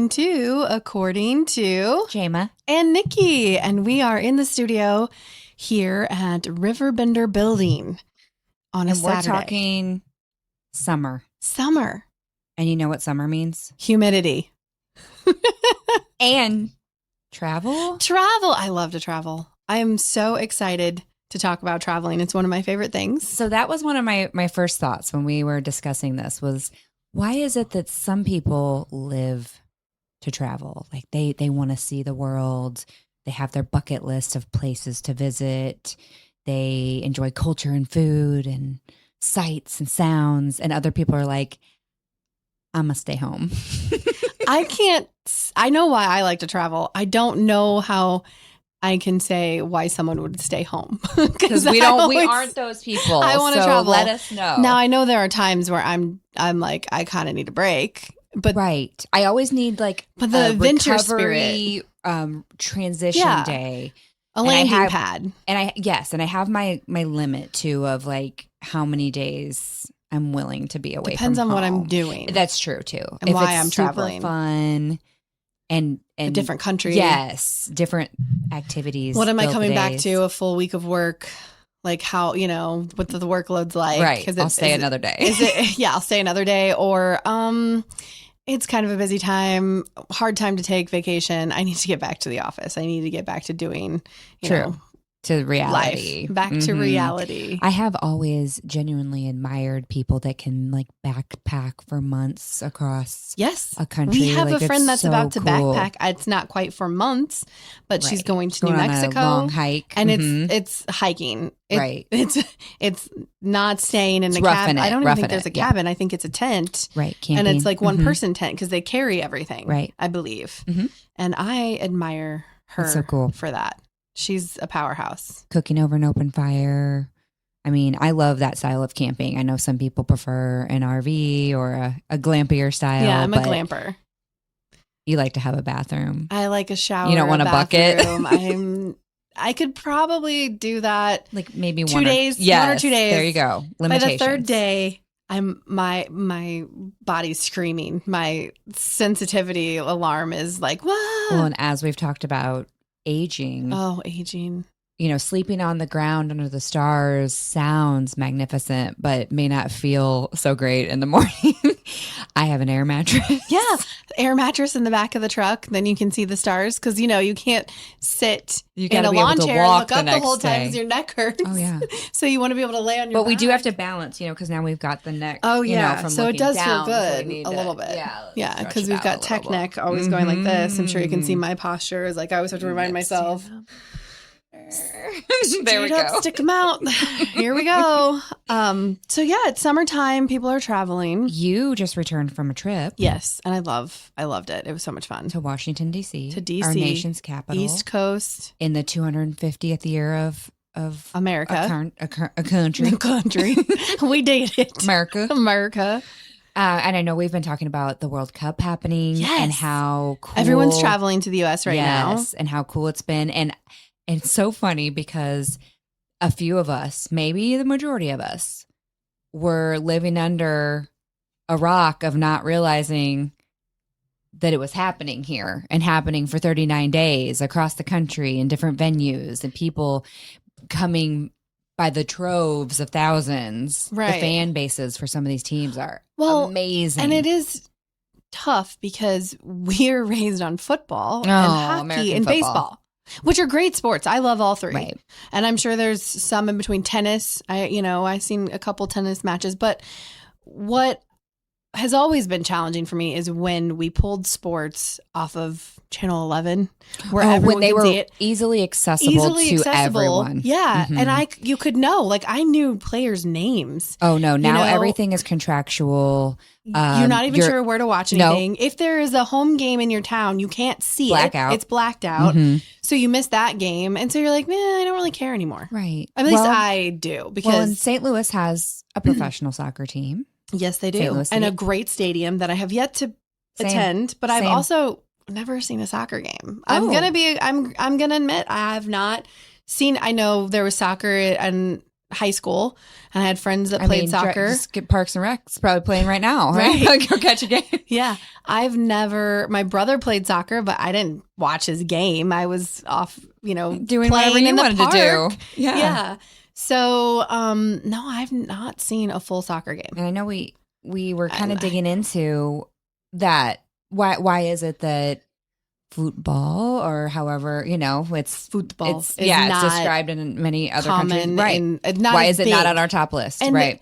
listening to According to Jama and Nikki, and we are in the studio here at RiverBender building on a Saturday. We're talking summer. Summer. And you know what summer means? Humidity. And travel. Travel. I love to travel. I am so excited to talk about traveling. It's one of my favorite things. So that was one of my first thoughts when we were discussing this was, why is it that some people live to travel? Like they want to see the world. They have their bucket list of places to visit. They enjoy culture and food and sights and sounds. And other people are like, I'm going to stay home. I know why I like to travel. I don't know how I can say why someone would stay home. Because we aren't those people. I want to travel. Let us know. Now I know there are times where I'm like, I kind of need a break. But right. I always need like the adventure recovery, spirit. Transition day. A landing pad. And I have my limit too of like how many days I'm willing to be away Depends from on home. what I'm doing. That's true too. And if why it's I'm super traveling. Fun and a different country. Yes. Different activities. What am I coming back to? A full week of work? Like how, what the workload's like. Right. I'll stay another day. I'll stay another day. Or it's kind of a busy time, hard time to take vacation. I need to get back to the office. I need to get back to doing, to reality. Life. Back to reality. I have always genuinely admired people that can like backpack for months across a country. We have like, a friend that's so about to cool. backpack. It's not quite for months, but she's going to New on Mexico. A long hike. And it's hiking. Right. It's not staying in a cabin. I don't even think there's a cabin. I think it's a tent. Right. Camping. And it's like one person tent because they carry everything. Right. I believe. Mm-hmm. And I admire her so cool. for that. She's a powerhouse. Cooking over an open fire. I mean, I love that style of camping. I know some people prefer an RV or a glampier style. Yeah, I'm a glamper. You like to have a bathroom. I like a shower. You don't want a bucket? I could probably do that. Like maybe 2 days. Yes, 1 or 2 days. There you go. Limitations. By the third day, my body's screaming. My sensitivity alarm is like, whoa. Well, and as we've talked about, aging. Oh, aging. Sleeping on the ground under the stars sounds magnificent, but may not feel so great in the morning. I have an air mattress. Yeah. Air mattress in the back of the truck. Then you can see the stars because, you can't sit in a lawn chair and look up the whole time because your neck hurts. Oh, yeah. So you want to be able to lay on your back. But we do have to balance, because now we've got the neck. Oh, yeah. From so it does down, feel good so a little bit. Yeah. Because we've got tech neck always going like this. I'm sure you can see my posture. Is like I always have to remind myself. There we go. Stick them out. Here we go. So it's summertime. People are traveling. You just returned from a trip. Yes, and I loved it. It was so much fun. To Washington, D.C. To D.C. Our nation's capital. East Coast. In the 250th year of America. A country. A country. We dated. America. And I know we've been talking about the World Cup happening and how cool. Everyone's traveling to the U.S. right now. Yes, and how cool it's been. And it's so funny because a few of us, maybe the majority of us, were living under a rock of not realizing that it was happening here and happening for 39 days across the country in different venues and people coming by the troves of thousands. Right. The fan bases for some of these teams are amazing. And it is tough because we're raised on football and hockey American and football. baseball. Which are great sports. I love all three. Right. And I'm sure there's some in between. Tennis. I've seen a couple tennis matches. But what has always been challenging for me is when we pulled sports off of Channel 11, where everyone when they could were see it. easily accessible to everyone. Yeah. Mm-hmm. And you could know. Like, I knew players' names. Oh, no. Now everything is contractual. You're not even sure where to watch anything. If there is a home game in your town, you can't see Blackout. it. It's blacked out. Mm-hmm. So you miss that game. And so you're like, man, I don't really care anymore. Right. At least I do. Because and St. Louis has a professional soccer team. Yes, they do. And a great stadium that I have yet to attend. But I've also never seen a soccer game. I'm gonna admit I have not seen. I know there was soccer and high school, and I had friends that played soccer. Just get Parks and Rec's probably playing right now, right? Go catch a game. Yeah. My brother played soccer, but I didn't watch his game. I was off, Doing playing whatever you in the wanted park. to do. Yeah. So, no, I've not seen a full soccer game. And I know we were kind of digging into that. Why is it that football, or however, it's Football. It's described in many other countries. Right. Why is it not on our top list? And right.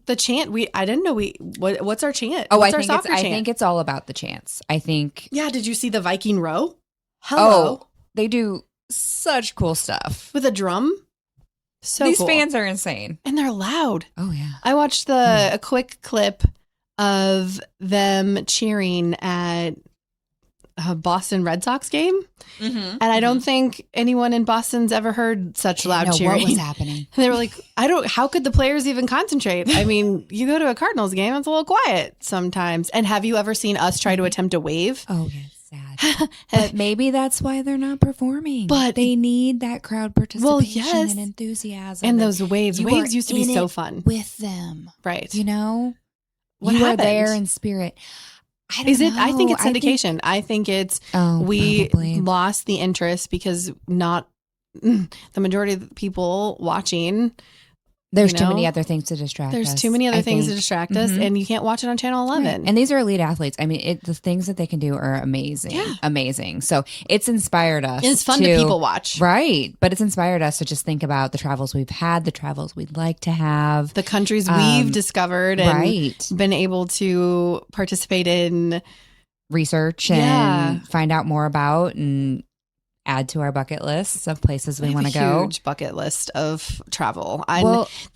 The chant, I didn't know what's our chant? Oh, what's I our soccer chant? I think it's all about the chants. I think. Yeah. Did you see the Viking row? Hello. Oh, they do such cool stuff with a drum. So these cool. fans are insane, and they're loud. Oh yeah. I watched a quick clip of them cheering at a Boston Red Sox game. And I don't think anyone in Boston's ever heard such loud cheering. What was happening? They were like, how could the players even concentrate? I mean, you go to a Cardinals game, it's a little quiet sometimes. And have you ever seen us try to attempt to wave? Oh, yeah, sad. But maybe that's why they're not performing. But they need that crowd participation and enthusiasm. And those waves used to be so fun. With them. Right. What you happened? Are there in spirit. I don't know. I think it's syndication. I think it's we probably lost the interest because not the majority of the people watching. There's too many other things to distract us. There's too many other things to distract us, and you can't watch it on Channel 11. Right. And these are elite athletes. I mean, the things that they can do are amazing. Yeah. Amazing. So it's inspired us. And it's fun to people watch. Right. But it's inspired us to just think about the travels we've had, the travels we'd like to have. The countries we've discovered and been able to participate in. Research and find out more about and add to our bucket lists of places we want to go. Huge bucket list of travel.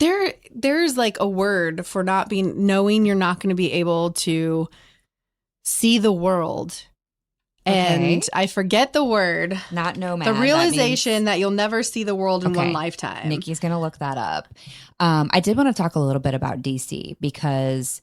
There's like a word for knowing you're not going to be able to see the world. Okay. And I forget the word. Not nomad. The realization that you'll never see the world in one lifetime. Nikki's going to look that up. I did want to talk a little bit about DC because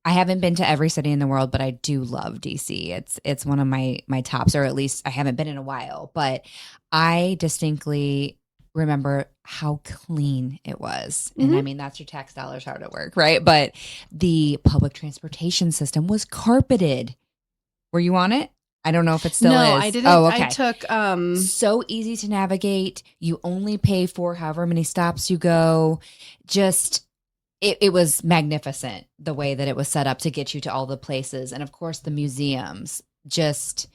I haven't been to every city in the world, but I do love DC. It's one of my tops, or at least I haven't been in a while. But I distinctly remember how clean it was. And I mean, that's your tax dollars hard at work, right? But the public transportation system was carpeted. Were you on it? I don't know if it still is. No, I didn't. Oh, okay. I took so easy to navigate. You only pay for however many stops you go. It was magnificent the way that it was set up to get you to all the places. And of course, the museums, just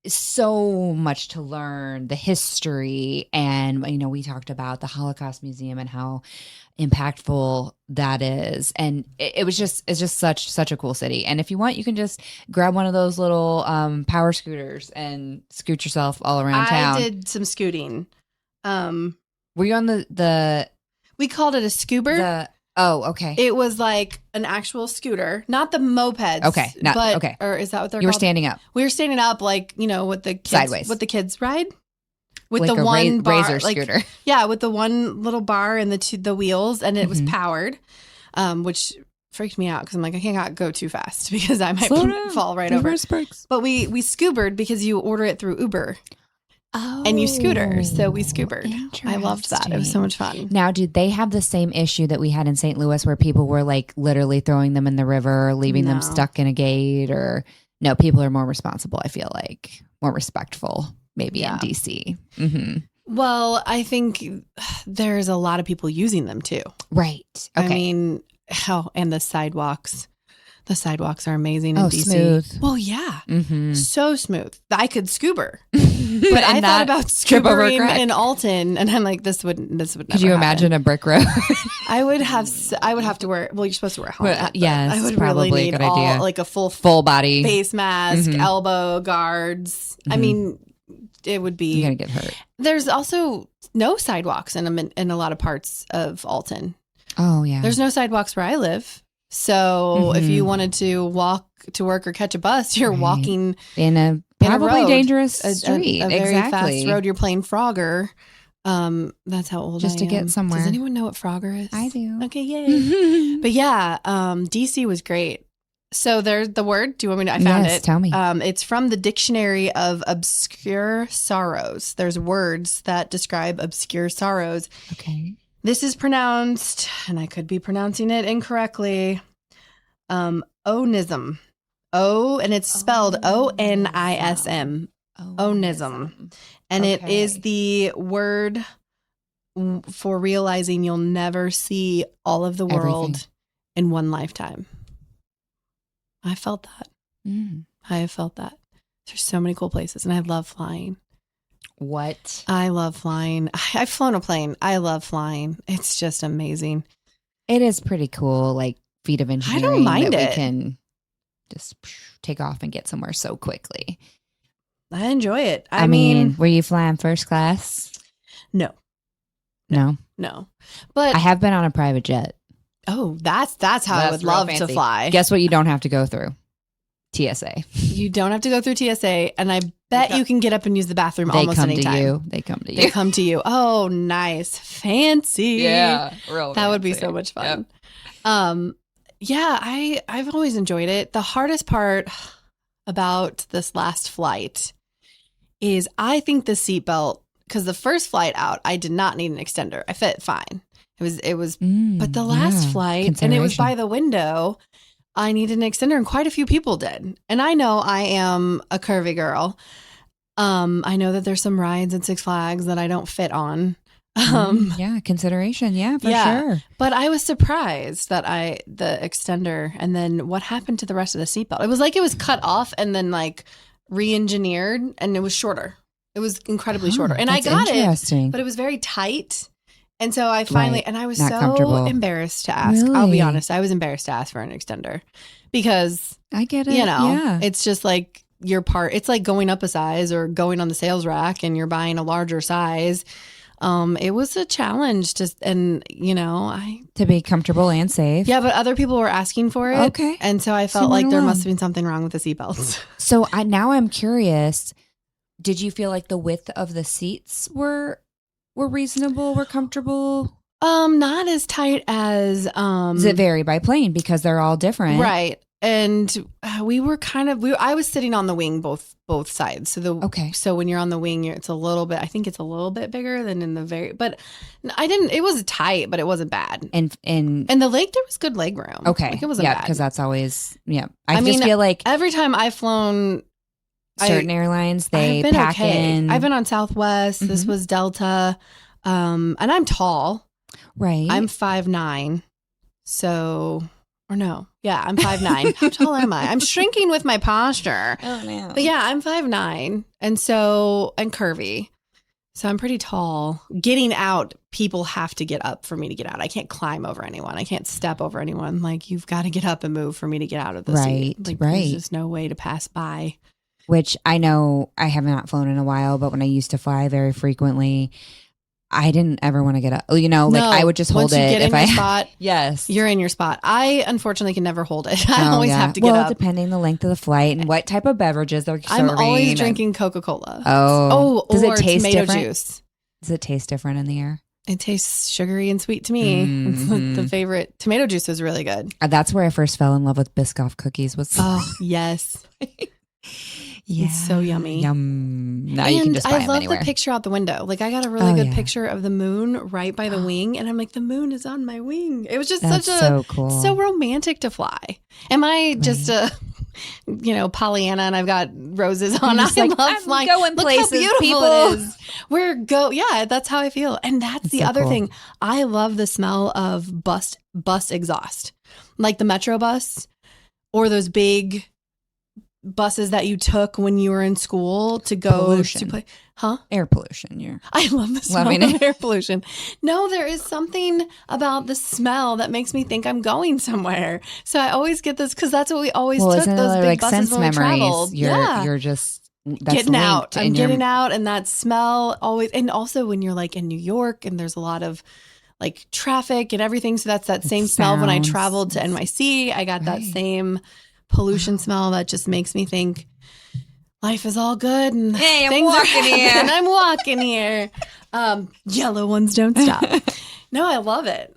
so much to learn, the history. And, we talked about the Holocaust Museum and how impactful that is. And it's just such a cool city. And if you want, you can just grab one of those little power scooters and scoot yourself all around town. I did some scooting. Were you on the we called it a scoober. Oh, okay. It was like an actual scooter, not the mopeds. Okay, or is that what they're called? You were standing up. We were standing up, like with the kids, sideways. With the kids ride, with like the one bar, razor scooter. Yeah, with the one little bar and the wheels, and it was powered, which freaked me out because I'm like, I can't go too fast because I might fall right over. But we scubered because you order it through Uber. Oh, and you scooter. So we scubered. I loved that. It was so much fun. Now, did they have the same issue that we had in St. Louis where people were like literally throwing them in the river, leaving them stuck in a gate? Or no, people are more responsible, I feel like, more respectful maybe in DC. Mm-hmm. Well, I think there's a lot of people using them too. Right. Okay. I mean, and the sidewalks. The sidewalks are amazing in DC. Smooth. Well, yeah. Mm-hmm. So smooth. I could scuber. But I thought about scumbering in Alton, and I'm like, this would never Could you imagine a brick road? I would have to wear, you're supposed to wear a helmet. Yes, I would probably really need a good idea. Like a full body face mask, elbow guards. I mean, it would be. You're going to get hurt. There's also no sidewalks in a lot of parts of Alton. Oh, yeah. There's no sidewalks where I live. So if you wanted to walk to work or catch a bus, you're walking in a probably dangerous street. A very fast road. You're playing Frogger. That's how old just I to am. Get somewhere. Does anyone know what Frogger is? I do. Okay, yay. But yeah, DC was great. So there's the word. Do you want me to? I found Yes, it. tell me. It's from the Dictionary of Obscure Sorrows. There's words that describe obscure sorrows. Okay. This is pronounced, and I could be pronouncing it incorrectly, onism. And it's spelled Onism. Onism. And it is the word for realizing you'll never see all of the world in one lifetime. I felt that. I have felt that. There's so many cool places, and I love flying. What? I love flying. I've flown a plane. I love flying. It's just amazing. It is pretty cool, like feat of engineering. I don't mind that it. We can just take off and get somewhere so quickly. I enjoy it. I mean, were you flying first class? No. But I have been on a private jet. Oh, that's how I would love to fly. Guess what you don't have to go through? TSA. You don't have to go through TSA, and I bet you can get up and use the bathroom almost anytime. They come to you. They come to you. Oh, nice. Fancy. Yeah, real that would be fancy. so much fun. Yep. Yeah, I've always enjoyed it. The hardest part about this last flight is I think the seatbelt, because the first flight out, I did not need an extender. I fit fine. It was, but the last flight, and it was by the window, I needed an extender, and quite a few people did. And I know I am a curvy girl. I know that there's some rides at Six Flags that I don't fit on. Consideration. Yeah, for sure. But I was surprised that the extender, and then what happened to the rest of the seatbelt? It was like it was cut off and then like re-engineered, and it was shorter. It was incredibly shorter. And I got it, but it was very tight. And so I finally, and I was so embarrassed to ask. Really? I'll be honest. I was embarrassed to ask for an extender because I get it. It's just like it's like going up a size or going on the sales rack and you're buying a larger size. It was a challenge to be comfortable and safe. Yeah, but other people were asking for it. Okay. And so I felt like there must have been something wrong with the seatbelts. So now I'm curious, did you feel like the width of the seats were reasonable, were comfortable? Not as tight as Does it vary by plane because they're all different? Right. And we were I was sitting on the wing both sides. So when you're on the wing, it's a little bit, I think it's a little bit bigger than in the but it was tight, but it wasn't bad. And the leg, there was good leg room. Okay. Like it wasn't bad. Because that's always, I just feel like every time I've flown certain airlines, they pack in. I've been on Southwest. Mm-hmm. This was Delta. And I'm tall. Right. I'm 5'9". I'm 5'9". How tall am I? I'm shrinking with my posture. Oh, no. But yeah, I'm 5'9". And curvy. So I'm pretty tall. Getting out, people have to get up for me to get out. I can't climb over anyone. I can't step over anyone. Like, you've got to get up and move for me to get out of the seat. Like, there's just no way to pass by. Which I know I have not flown in a while, but when I used to fly very frequently, I didn't ever want to get up. I would just hold once you it. Get in your spot, yes, you're in your spot. I unfortunately can never hold it. I always have to get up. Depending the length of the flight and what type of beverages they're serving. I'm always drinking Coca-Cola. Does it taste tomato different? Juice. Does it taste different in the air? It tastes sugary and sweet to me. Mm-hmm. It's the favorite. Tomato juice was really good. That's where I first fell in love with Biscoff cookies. Yes. Yeah. It's so yummy. Yum. Now you can just buy them anywhere. I love the picture out the window. Like, I got a really good picture of the moon right by the wing, and I'm like, the moon is on my wing. It was just so cool. So romantic to fly. Am I just a Pollyanna, and I've got roses on? I love flying. Going Look places, how beautiful people. it is. Yeah, that's how I feel. And that's the other thing. I love the smell of bus exhaust, like the Metro bus or those big buses that you took when you were in school to go to play. Air pollution. I love the smell of air pollution. No, there is something about the smell that makes me think I'm going somewhere. So I always get this because that's what we always took, those big buses when we traveled. You're just getting out. I'm getting out, and that smell always. And also when you're like in New York and there's a lot of like traffic and everything. So that's that same smell. When I traveled to NYC, I got that same pollution smell that just makes me think life is all good and hey, I'm walking here. Yellow ones don't stop. No, I love it.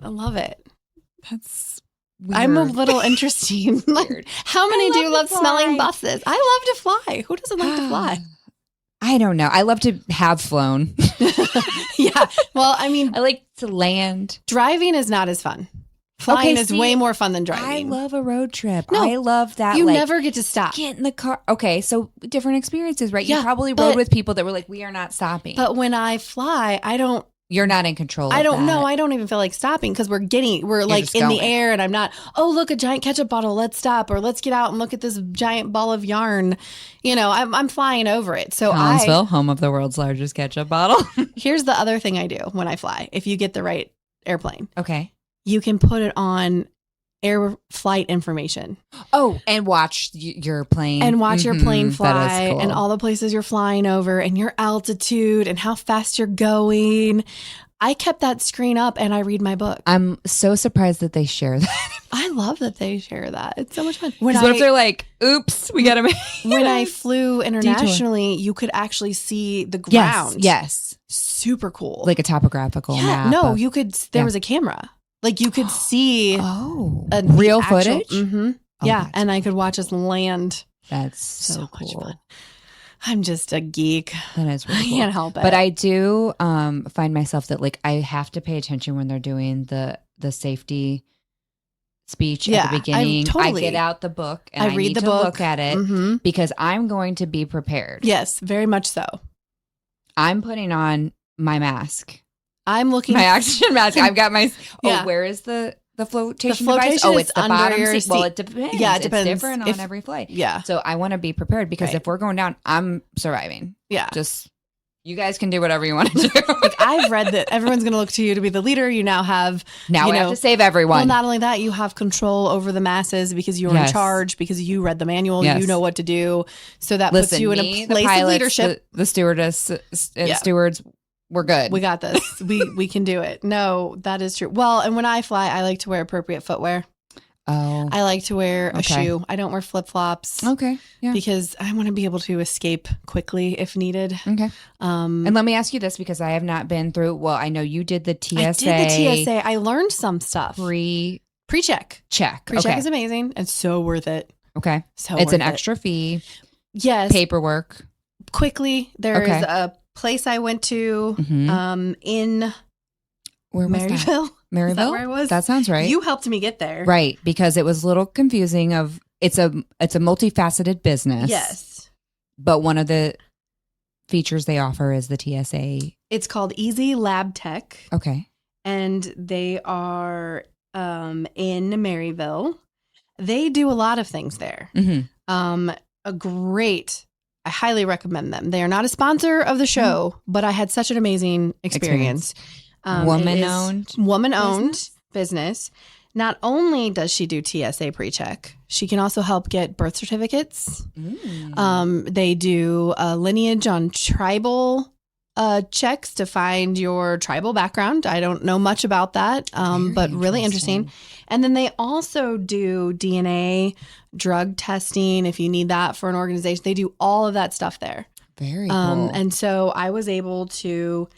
I'm a little interesting. Like, how many do you love smelling buses? I love to fly. Who doesn't like to fly? I don't know. I love to have flown. Yeah. Well, I mean, I like to land. Driving is not as fun. Flying is way more fun than driving. I love a road trip. No, I love that. You never get to stop. Get in the car. Okay, so different experiences, right? Yeah, you probably rode with people that were like, we are not stopping. But when I fly, You're not in control of I don't that. know. I don't even feel like stopping because we're like in the air and I'm not, oh, look, a giant ketchup bottle. Let's stop. Or let's get out and look at this giant ball of yarn. You know, I'm flying over it. So Collinsville, home of the world's largest ketchup bottle. Here's the other thing I do when I fly. If you get the right airplane. Okay. You can put it on air flight information. Oh, and watch your plane. And watch your plane fly that is cool. and all the places you're flying over and your altitude and how fast you're going. I kept that screen up and I read my book. I'm so surprised that they share that. I love that they share that. It's so much fun. What if they're like, oops, we got to make When I flew internationally, you could actually see the ground. Yes. Super cool. Like a topographical map. No, you could, there was a camera. Like you could see real footage? Mm-hmm. Yeah. And I could watch us land. That's so cool. Much fun. I'm just a geek. That is really cool. I can't help it. But I do find myself that like I have to pay attention when they're doing the safety speech at the beginning. I get out the book and I read the book, look at it because I'm going to be prepared. Yes, very much so. I'm putting on my mask. I'm looking my oxygen mask. I've got my. Where is the flotation device? Oh, it's the bottom seat. Well, it depends. Yeah, it depends. It's different on every flight. Yeah. So I want to be prepared because if we're going down, I'm surviving. Yeah. Just you guys can do whatever you want to do. Like I've read that everyone's going to look to you to be the leader. You now have. Now we have to save everyone. Well, not only that, you have control over the masses because you're in charge because you read the manual. You know what to do. So that puts you in a place of leadership. The stewardess and stewards. We're good. We got this. we can do it. No, that is true. Well, and when I fly, I like to wear appropriate footwear. Oh. I like to wear a shoe. I don't wear flip-flops. Okay. Yeah. Because I want to be able to escape quickly if needed. Okay. And let me ask you this because I have not been through, well, I know you did the TSA. I did the TSA. I learned some stuff. PreCheck. PreCheck is amazing. It's so worth it. Okay. It's an extra fee. Yes. Paperwork. Quickly, there is a place I went to in where was Maryville. That? Maryville? Is that where I was? That sounds right. You helped me get there. Right, because it was a little confusing it's a multifaceted business. Yes. But one of the features they offer is the TSA. It's called Easy Lab Tech. Okay. And they are in Maryville. They do a lot of things there. I highly recommend them. They are not a sponsor of the show, but I had such an amazing experience. Woman-owned business. Not only does she do TSA PreCheck, she can also help get birth certificates. They do a lineage on tribal checks to find your tribal background. I don't know much about that, but really interesting. And then they also do DNA, drug testing, if you need that for an organization. They do all of that stuff there. Very cool. And so I was able to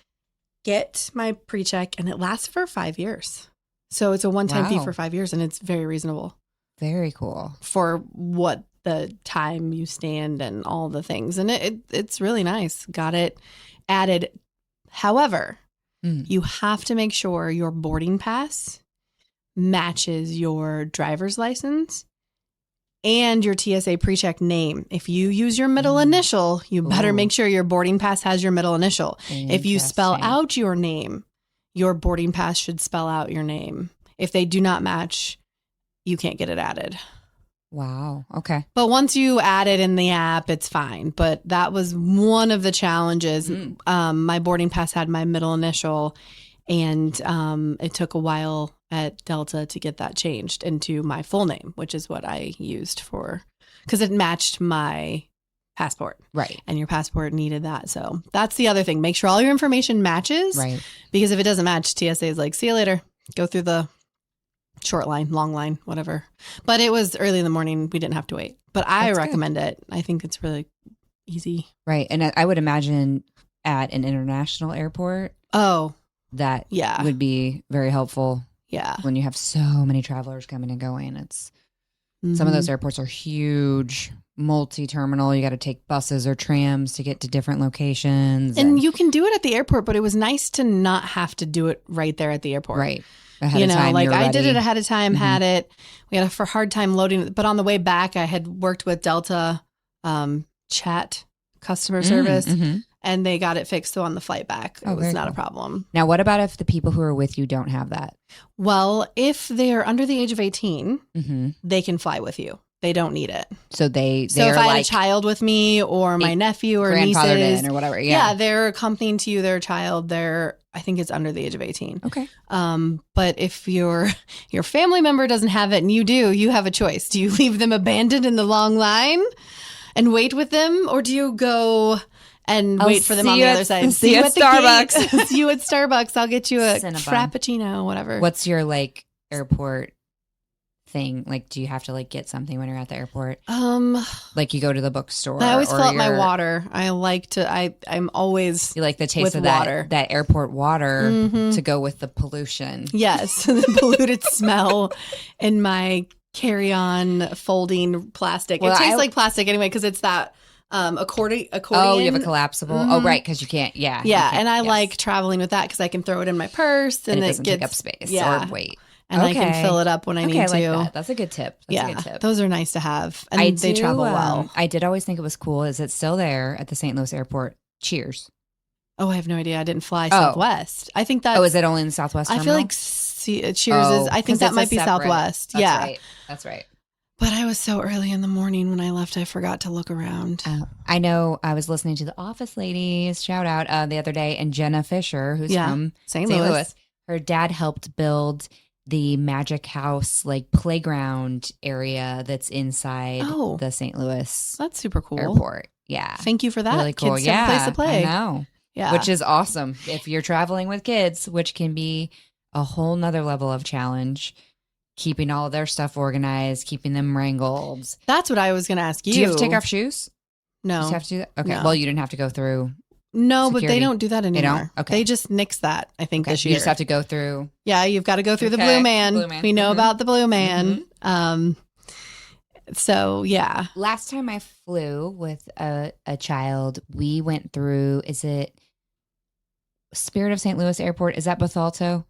get my PreCheck, and it lasts for 5 years. So it's a one-time fee for 5 years, and it's very reasonable. Very cool. For what the time you stand and all the things. And it's really nice. Got it added. However, you have to make sure your boarding pass matches your driver's license and your TSA PreCheck name. If you use your middle initial, you better make sure your boarding pass has your middle initial. If you spell out your name, your boarding pass should spell out your name. If they do not match, you can't get it added. Wow. Okay. But once you add it in the app, it's fine. But that was one of the challenges. My boarding pass had my middle initial, and it took a while at Delta to get that changed into my full name, which is what I used because it matched my passport. Right. And your passport needed that. So that's the other thing. Make sure all your information matches. Right. Because if it doesn't match, TSA is like, see you later. Go through the short line, long line, whatever. But it was early in the morning. We didn't have to wait. But I recommend it. I think it's really easy. Right. And I would imagine at an international airport. Oh. That would be very helpful. Yeah. When you have so many travelers coming and going, some of those airports are huge, multi-terminal. You got to take buses or trams to get to different locations. And you can do it at the airport, but it was nice to not have to do it right there at the airport. Right. Ahead of time, like you're I did ready. it ahead of time, had it. We had a hard time loading, but on the way back, I had worked with Delta chat customer service, and they got it fixed. So on the flight back, it was not a problem. Now, what about if the people who are with you don't have that? Well, if they're under the age of 18, they can fly with you. They don't need it. So so if I had a child with me or my nephew or nieces or whatever, they're accompanying to you their child. I think it's under the age of 18. Okay. But if your family member doesn't have it and you have a choice. Do you leave them abandoned in the long line and wait with them, or do you go and wait for them on the other side? See you at Starbucks. See you at Starbucks. I'll get you a Frappuccino, whatever. What's your airport thing? Do you have to get something when you're at the airport? You go to the bookstore. I always fill up my water. I like to. I'm always. You like the taste of water. that airport water to go with the pollution. Yes, the polluted smell in my carry-on folding plastic. Well, it tastes like plastic anyway because it's that accordion. Oh, you have a collapsible. Oh, right, because you can't. Yeah, and I like traveling with that because I can throw it in my purse and it doesn't take up space or weight. And I can fill it up when I need to. Like that's a good tip. That's a good tip. Those are nice to have. And they travel well. I did always think it was cool. Is it still there at the St. Louis airport? Cheers. Oh, I have no idea. I didn't fly Southwest. I think that. Oh, is it only in the Southwest terminal? I feel like Cheers is. I think that might be Southwest. That's right. But I was so early in the morning when I left, I forgot to look around. I know. I was listening to the Office Ladies shout out the other day, and Jenna Fisher, who's from St. Louis, her dad helped build the Magic House playground area that's inside the St. Louis. That's super cool. Airport. Yeah. Thank you for that. Really cool. Kids have a place to play. I know. Yeah. Which is awesome if you're traveling with kids, which can be a whole nother level of challenge. Keeping all of their stuff organized, keeping them wrangled. That's what I was going to ask you. Do you have to take off shoes? No. You just have to do that? Okay. No. Well, you didn't have to go through. No, security. But they don't do that anymore. They don't? Okay. They just nix that, I think, this year. You just have to go through. Yeah, you've got to go through the Blue Man. We know about the Blue Man. So, yeah. Last time I flew with a child, we went through, is it Spirit of St. Louis Airport? Is that Bethalto?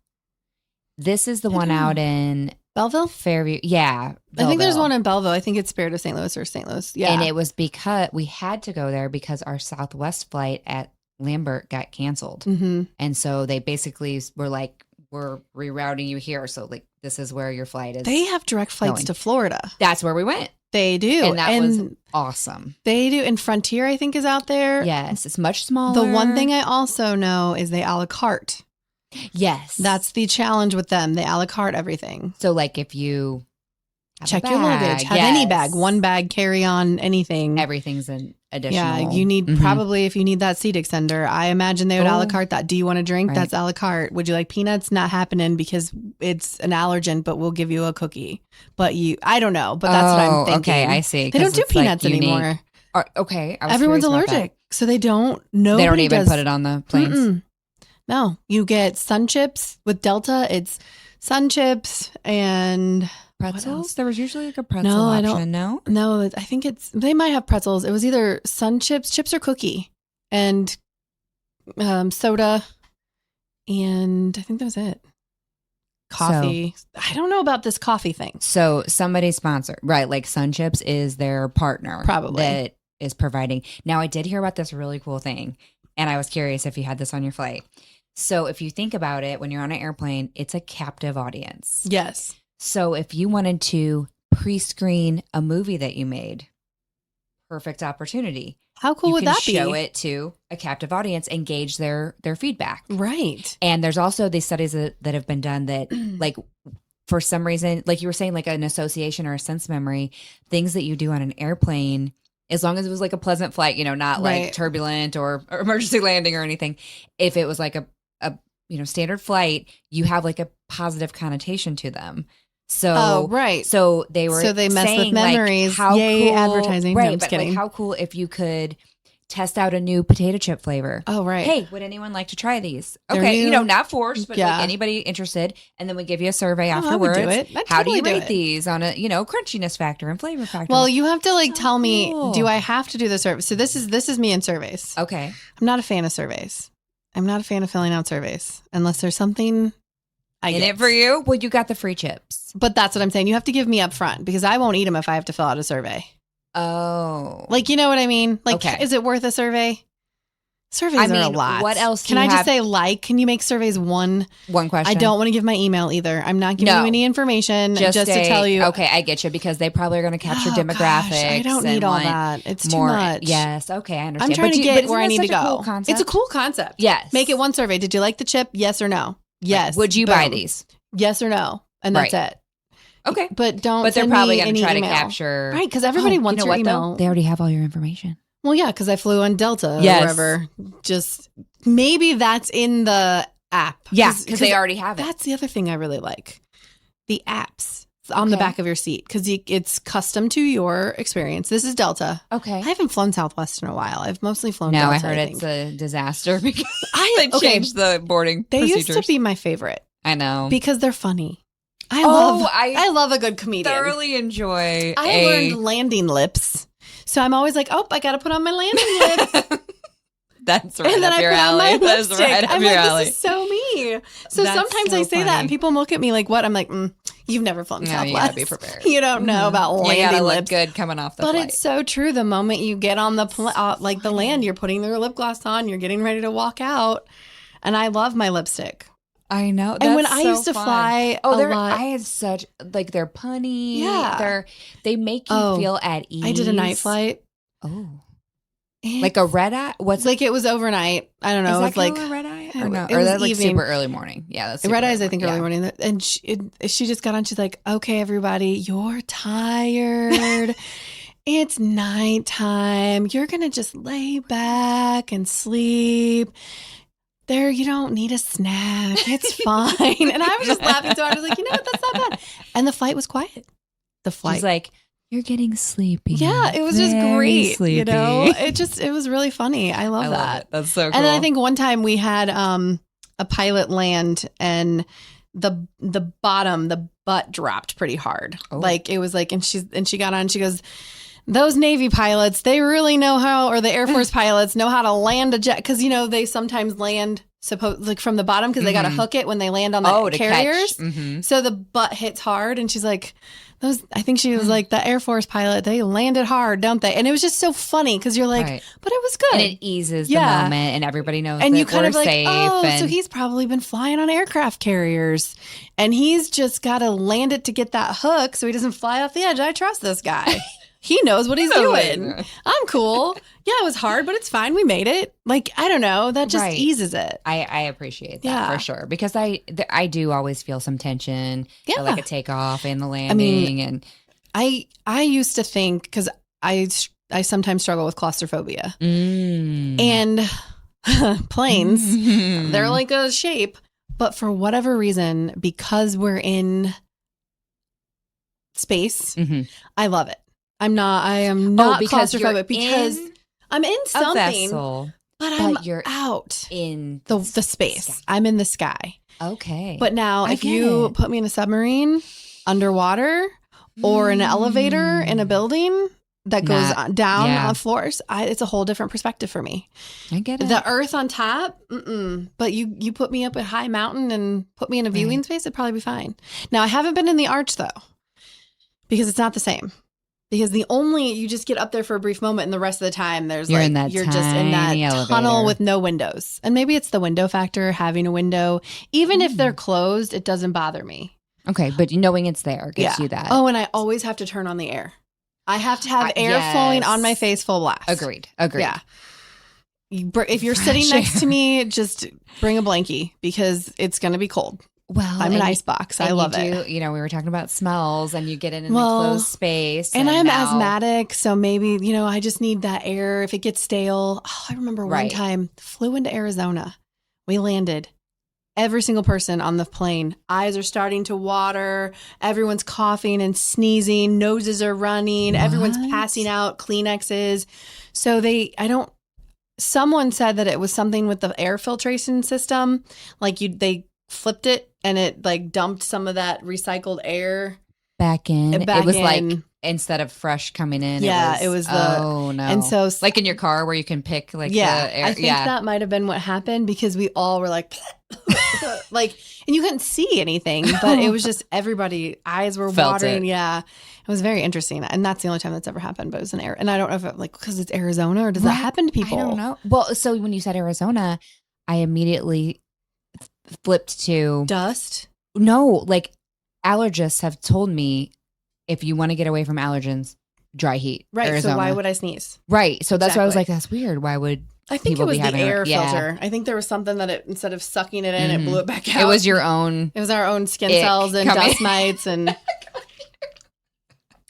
This is the one out in Belleville? Fairview. Yeah. Belleville. I think there's one in Belleville. I think it's Spirit of St. Louis or St. Louis. Yeah. And it was because we had to go there because our Southwest flight at Lambert got canceled. And so they basically were like, we're rerouting you here. So this is where your flight is. They have direct flights to Florida. That's where we went. They do. And that was awesome. They do. And Frontier, I think, is out there. Yes. It's much smaller. The one thing I also know is they a la carte. Yes. That's the challenge with them. They a la carte everything. So if you check your luggage, have any bag, one bag, carry on anything. Everything's an additional. Yeah, you need probably if you need that seat extender. I imagine they would a la carte that. Do you want a drink? Right. That's a la carte. Would you like peanuts? Not happening because it's an allergen, but we'll give you a cookie. But I don't know. But that's what I'm thinking. Okay, I see. They don't do peanuts anymore. Okay, everyone's allergic, so they don't. Nobody they don't even does. Put it on the planes. No, you get Sun Chips with Delta. It's Sun Chips and pretzels. There was usually a pretzel option. No, I think they might have pretzels. It was either Sun chips or cookie, and soda, and I think that was it. Coffee. So, I don't know about this coffee thing. So somebody sponsored, right? Sun Chips is their partner, probably that is providing. Now I did hear about this really cool thing, and I was curious if you had this on your flight. So if you think about it, when you're on an airplane, it's a captive audience. Yes. So if you wanted to pre-screen a movie that you made, perfect opportunity. How cool would that be? You can show it to a captive audience, engage their feedback. Right. And there's also these studies that have been done that for some reason, like you were saying, an association or a sense memory, things that you do on an airplane, as long as it was a pleasant flight, not turbulent or emergency landing or anything. If it was a standard flight, you have a positive connotation to them. So, right. So they were they mess saying, with memories. how Yay, cool, advertising. Right. No, I'm just kidding. How cool if you could test out a new potato chip flavor. Oh, right. Hey, would anyone like to try these? They're Okay, new. not forced, but Yeah. like anybody interested. And then we give you a survey I would afterwards. do it. I'd How do you totally do rate it. these on a, crunchiness factor and flavor factor? Well, you have to like So tell me, cool. do I have to do the survey? So this is me in surveys. Okay. I'm not a fan of surveys. I'm not a fan of filling out surveys unless there's something I In get. it for you? Well, you got the free chips. But that's what I'm saying. You have to give me up front because I won't eat them if I have to fill out a survey. Oh. Like, you know what I mean? Like, Okay. is it worth a survey? Surveys are a lot. what else do Can you I just have- say, can you make surveys one? One question. I don't want to give my email either. I'm not giving No. you any information just to tell you. Okay, I get you because they probably are going to capture Oh, demographics. gosh, I don't need and all want that. It's too more. much. Yes. Okay, I understand. I'm trying But to but get isn't where I that need to such a go. cool concept? It's a cool concept. Yes. Make it one survey. Did you like the chip? Yes or no? Yes. Would you buy Boom. these? Yes or no? And that's Right. it. Okay. But don't. But they're send probably me going to any try email. to capture. Right, because everybody wants you know your what, email. though? They already have all your information. Well, yeah, because I flew on Delta Yes. or wherever. Just maybe that's in the app. Yeah, because they already have it. That's the other thing I really like. The apps on the Okay. back of your seat because it's custom to your experience. This is Delta. Okay. I haven't flown Southwest in a while. I've mostly flown No, Delta. I heard think. it's a disaster because I they changed the boarding They procedures. used to be my favorite I know. because they're funny. I I love a good comedian. thoroughly enjoy. I learned landing lips. So I'm always like, I got to put on my landing lips. That's right And then up I your put on alley. my That's lipstick. right up I'm your like, alley. this is so me. So That's sometimes so I say that funny. and people look at me like, what? I'm like, you've never flown No, Southwest. you gotta be prepared. You don't know about You landing gotta look lips. good coming off the But flight. it's so true. The moment you get on the the land, you're putting your lip gloss on, you're getting ready to walk out. And I love my lipstick. I know. And when That's I so used to fun. fly oh, a they're lot. I had such they're punny. Yeah. They make you Oh, feel at ease. I did a night flight. Oh, And like a red eye. What's like it was overnight. I don't know. is it that was like a red eye or it- no? it Or was that's like evening. super early morning. Yeah, that's super red eyes. I think early yeah. morning. And she just got on. She's like, "Okay, everybody, you're tired. It's nighttime. You're gonna just lay back and sleep. There, you don't need a snack. It's fine." And I was just laughing so hard. I was like, you know what? That's not bad. And the flight was quiet. The flight. She's like, you're getting sleepy. Yeah, it was just Very great. Sleepy. You know, it was really funny. I love I that. love it. That's so cool. And then I think one time we had a pilot land and the bottom, the butt dropped pretty hard. Oh. Like it was like, and she got on, she goes, those Navy pilots, they really know how, or the Air Force pilots know how to land a jet. Because, they sometimes land like from the bottom because they got to hook it when they land on the to carriers. catch. Mm-hmm. So the butt hits hard. And she's like, I think she was like, the Air Force pilot, they landed hard, don't they? And it was just so funny because you're like, Right. but it was good. And it eases the Yeah. moment, and everybody knows And that you kind we're of like, safe. so and he's probably been flying on aircraft carriers and he's just got to land it to get that hook so he doesn't fly off the edge. I trust this guy. He knows what he's doing. I'm cool. Yeah, it was hard, but it's fine. We made it. Like, I don't know. That just Right. eases it. I appreciate that Yeah. for sure because I do always feel some tension Yeah. at like a takeoff and the landing and I used to think, because I sometimes struggle with claustrophobia. Mm. And planes, they're like a shape. But for whatever reason, because we're in space, Mhm. I love it. I am not because you're claustrophobic because in I'm in a something, vessel, but I'm you're out in the space. sky. I'm in the sky. Okay. But now, I if get you it. put me in a submarine, underwater, or an elevator in a building that goes down yeah. on floors, it's a whole different perspective for me. I get it. The earth on top, but you put me up a high mountain and put me in a viewing space, it'd probably be fine. Now, I haven't been in the arch, though, because it's not the same. Because you just get up there for a brief moment, and the rest of the time you're just in that tiny tunnel elevator. with no windows. And maybe it's the window factor, having a window. Even if they're closed, it doesn't bother me. Okay, but knowing it's there gives you that. Oh, and I always have to turn on the air. I have to have air flowing on my face full blast. Agreed. Yeah. If you're sitting next to me, just bring a blankie because it's going to be cold. Well, I'm an icebox. I love it. We were talking about smells, and you get in a Well, closed space. And I'm now- asthmatic, so maybe, I just need that air. If it gets stale. Oh, I remember one Right. time, flew into Arizona. We landed. Every single person on the plane, eyes are starting to water. Everyone's coughing and sneezing. Noses are running. Everyone's passing out Kleenexes. So someone said that it was something with the air filtration system. Like they flipped it and it like dumped some of that recycled air back in. Back it was in. like instead of fresh coming in. Yeah, it was the. Oh no! And so like in your car where you can pick like yeah, the air. I think that might have been what happened because we all were like, like, and you couldn't see anything, but it was just everybody eyes were Felt watering. it. Yeah, it was very interesting, and that's the only time that's ever happened. But it was an air, and I don't know if it, like because it's Arizona or does that happen to people? I don't know. Well, so when you said Arizona, I immediately flipped to Dust. No, like allergists have told me if you want to get away from allergens, dry heat. Right. Arizona. So why would I sneeze? Right. So that's why I was Exactly. like, that's weird. Why would I think people it was be the having air filter. I think there was something that it instead of sucking it in, it blew it back out. It was your own. It was our own skin ick cells and coming. dust mites and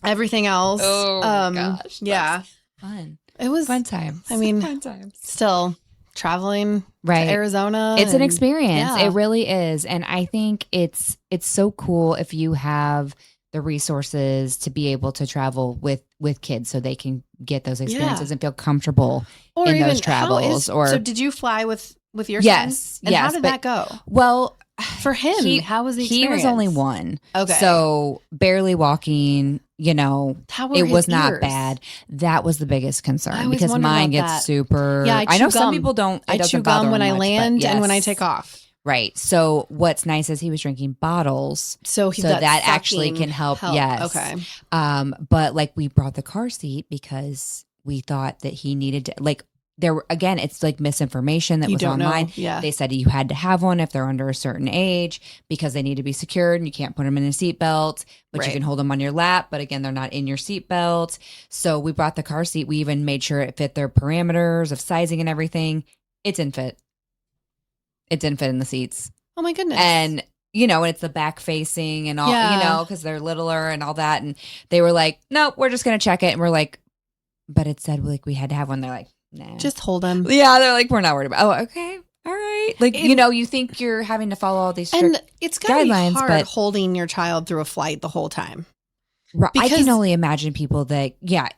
everything else. Oh gosh. Yeah. Fun. It was Fun times. I mean, fun times. Still traveling Right. to Arizona. It's an experience. yeah. It really is. And I think it's so cool if you have the resources to be able to travel with kids so they can get those experiences and feel comfortable or in even those travels. so did you fly with your Yes, son? And yes, how did that go? Well, For him, how was the experience? He was only one. Okay. So barely walking, How were it his was not ears? bad. That was the biggest I concern always because wondered mine about gets that. super. Yeah, I know chew some gum. people don't. It I doesn't chew bother gum when them I much, but land and when I yes. take off. Right. So what's nice is he was drinking bottles. So that actually can help. Yes. Okay. But like we brought the car seat because we thought that he needed to, like, there were, again, it's like misinformation that You was don't know. online. Yeah. They said you had to have one if they're under a certain age because they need to be secured and you can't put them in a seatbelt, but Right. you can hold them on your lap. But again, they're not in your seatbelt. So we brought the car seat. We even made sure it fit their parameters of sizing and everything. It's in fit. It didn't fit in the seats. Oh my goodness. And it's the back facing and all, Yeah. because they're littler and all that. And they were like, nope, we're just going to check it. And we're like, but it said like we had to have one. They're like, nah. Just hold him. Yeah, they're like, we're not worried about. Oh, okay, all right. Like you think you're having to follow all these strict And it's gotta guidelines, be hard but holding your child through a flight the whole time. I because- can only imagine people that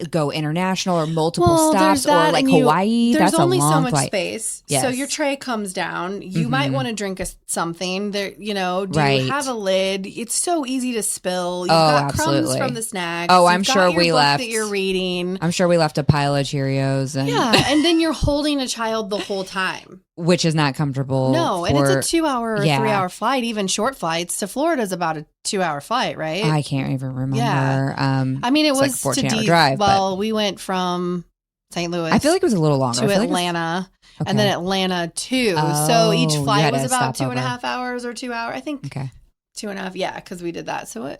go international or multiple Well, stops there's that, or like and Hawaii. There's That's only a long so much flight. space, Yes. so your tray comes down. You might want to drink something. There, do you have a lid? It's so easy to spill. You've got crumbs absolutely. from the snacks. Oh, You've I'm got sure your we book left. that you're reading. I'm sure we left a pile of Cheerios and And then you're holding a child the whole time. which is not comfortable. No, and it's a 2-hour or 3-hour flight. Even short flights to Florida is about a 2-hour flight, right? I can't even remember. Yeah. I mean, it it's was like a to 14-hour drive. Well, we went from St. Louis. I feel like it was a little longer. to I feel like Atlanta, okay. and then Atlanta too. So each Oh, you flight had was to about stop 2.5 hours or 2 hours. I think Okay. 2.5. Yeah, because we did that. So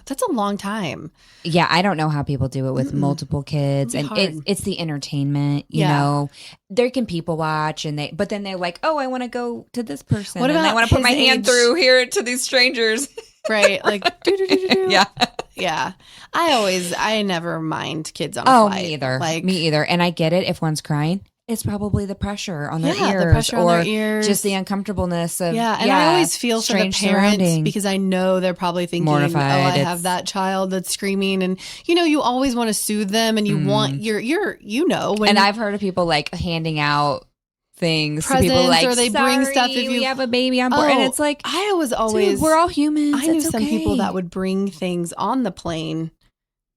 that's a long time. Yeah, I don't know how people do it with multiple kids, It'd and be hard. it's the entertainment. You Yeah. know, they can people watch, but then they're like, oh, I want to go to this person. What and I about want to put his my hand age? through here to these strangers. Right? Like, doo-doo-doo-doo-doo. Yeah. Yeah. I never mind kids on a Oh, flight. me either. Like, Me either. And I get it. If one's crying, it's probably the pressure on their ears, the pressure or on their ears. just the uncomfortableness of and I always feel for the strange parents surroundings. because I know they're probably thinking, Mortified. "Oh, I It's- have that child that's screaming," and you always want to soothe them, and you want when And I've heard of people like handing out things to people Presents, like, or they bring "Sorry, stuff if we you- have a baby on board," and Oh, it's like, I was dude, always we're all humans. I knew It's some people okay. that would bring things on the plane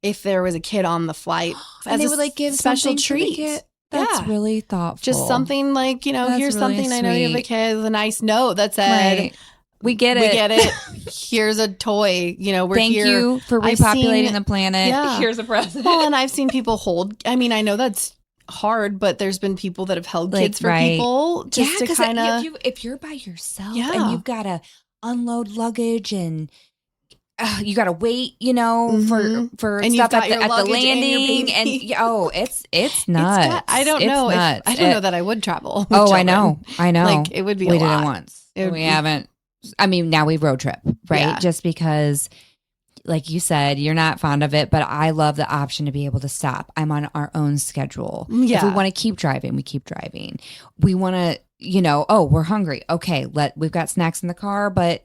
if there was a kid on the flight and they would like give special something to the treat. kid. That's Yeah. really thoughtful. Just something like, That's here's really something I know you have a sweet. kid with a nice note that said, Right. We get it. We get it. Here's a toy. We're Thank here. you for I've repopulating seen- the planet. Yeah. Here's a present. Well, and I've seen people hold. I mean, I know that's hard, but there's been people that have held Like, kids for right. people just to 'cause kind of. if you're by yourself Yeah. and you've got to unload luggage and you got to wait, Mhm. for And you've stuff got at your the luggage and your landing, baby. it's nuts. I don't It's know. nuts. I don't know that I would travel. with Oh, I children. know. Like it would be. We a did lot. it once. It would We be- haven't. I mean, now we road trip, right? Yeah. Just because, like you said, you're not fond of it, but I love the option to be able to stop. I'm on our own schedule. Yeah. If we want to keep driving, we keep driving. We want to, oh, we're hungry. Okay, we've got snacks in the car, but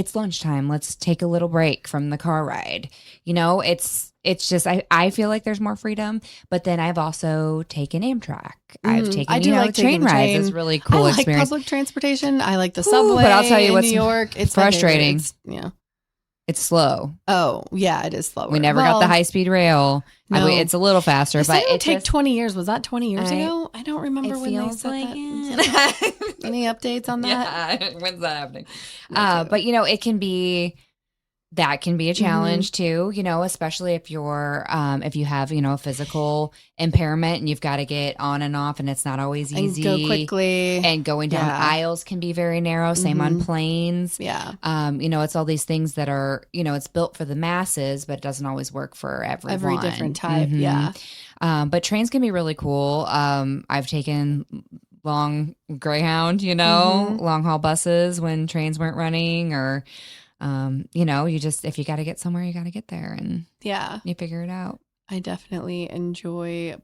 it's lunchtime. Let's take a little break from the car ride. You know, it's just, I feel like there's more freedom, but then I've also taken Amtrak. I've taken, I do like train rides. It's really cool I like experience. public transportation. I like the subway. But I'll tell you what's in New York. It's frustrating. Yeah. It's slow. Oh, yeah, it is slower. We never got the high-speed rail. No. It's a little faster, but it take 20 years. Was that 20 years ago? I don't remember when they said like that. Any updates on that? Yeah, when's that happening? But it can be a challenge too, especially if you're if you have, a physical impairment and you've got to get on and off and it's not always easy. And go quickly. And going down aisles can be very narrow. Same on planes. Yeah. It's all these things that are, it's built for the masses, but it doesn't always work for everyone. Every different type. Yeah. But trains can be really cool. I've taken long Greyhound, long haul buses when trains weren't running, or you just, if you got to get somewhere, you got to get there, and you figure it out. I definitely enjoy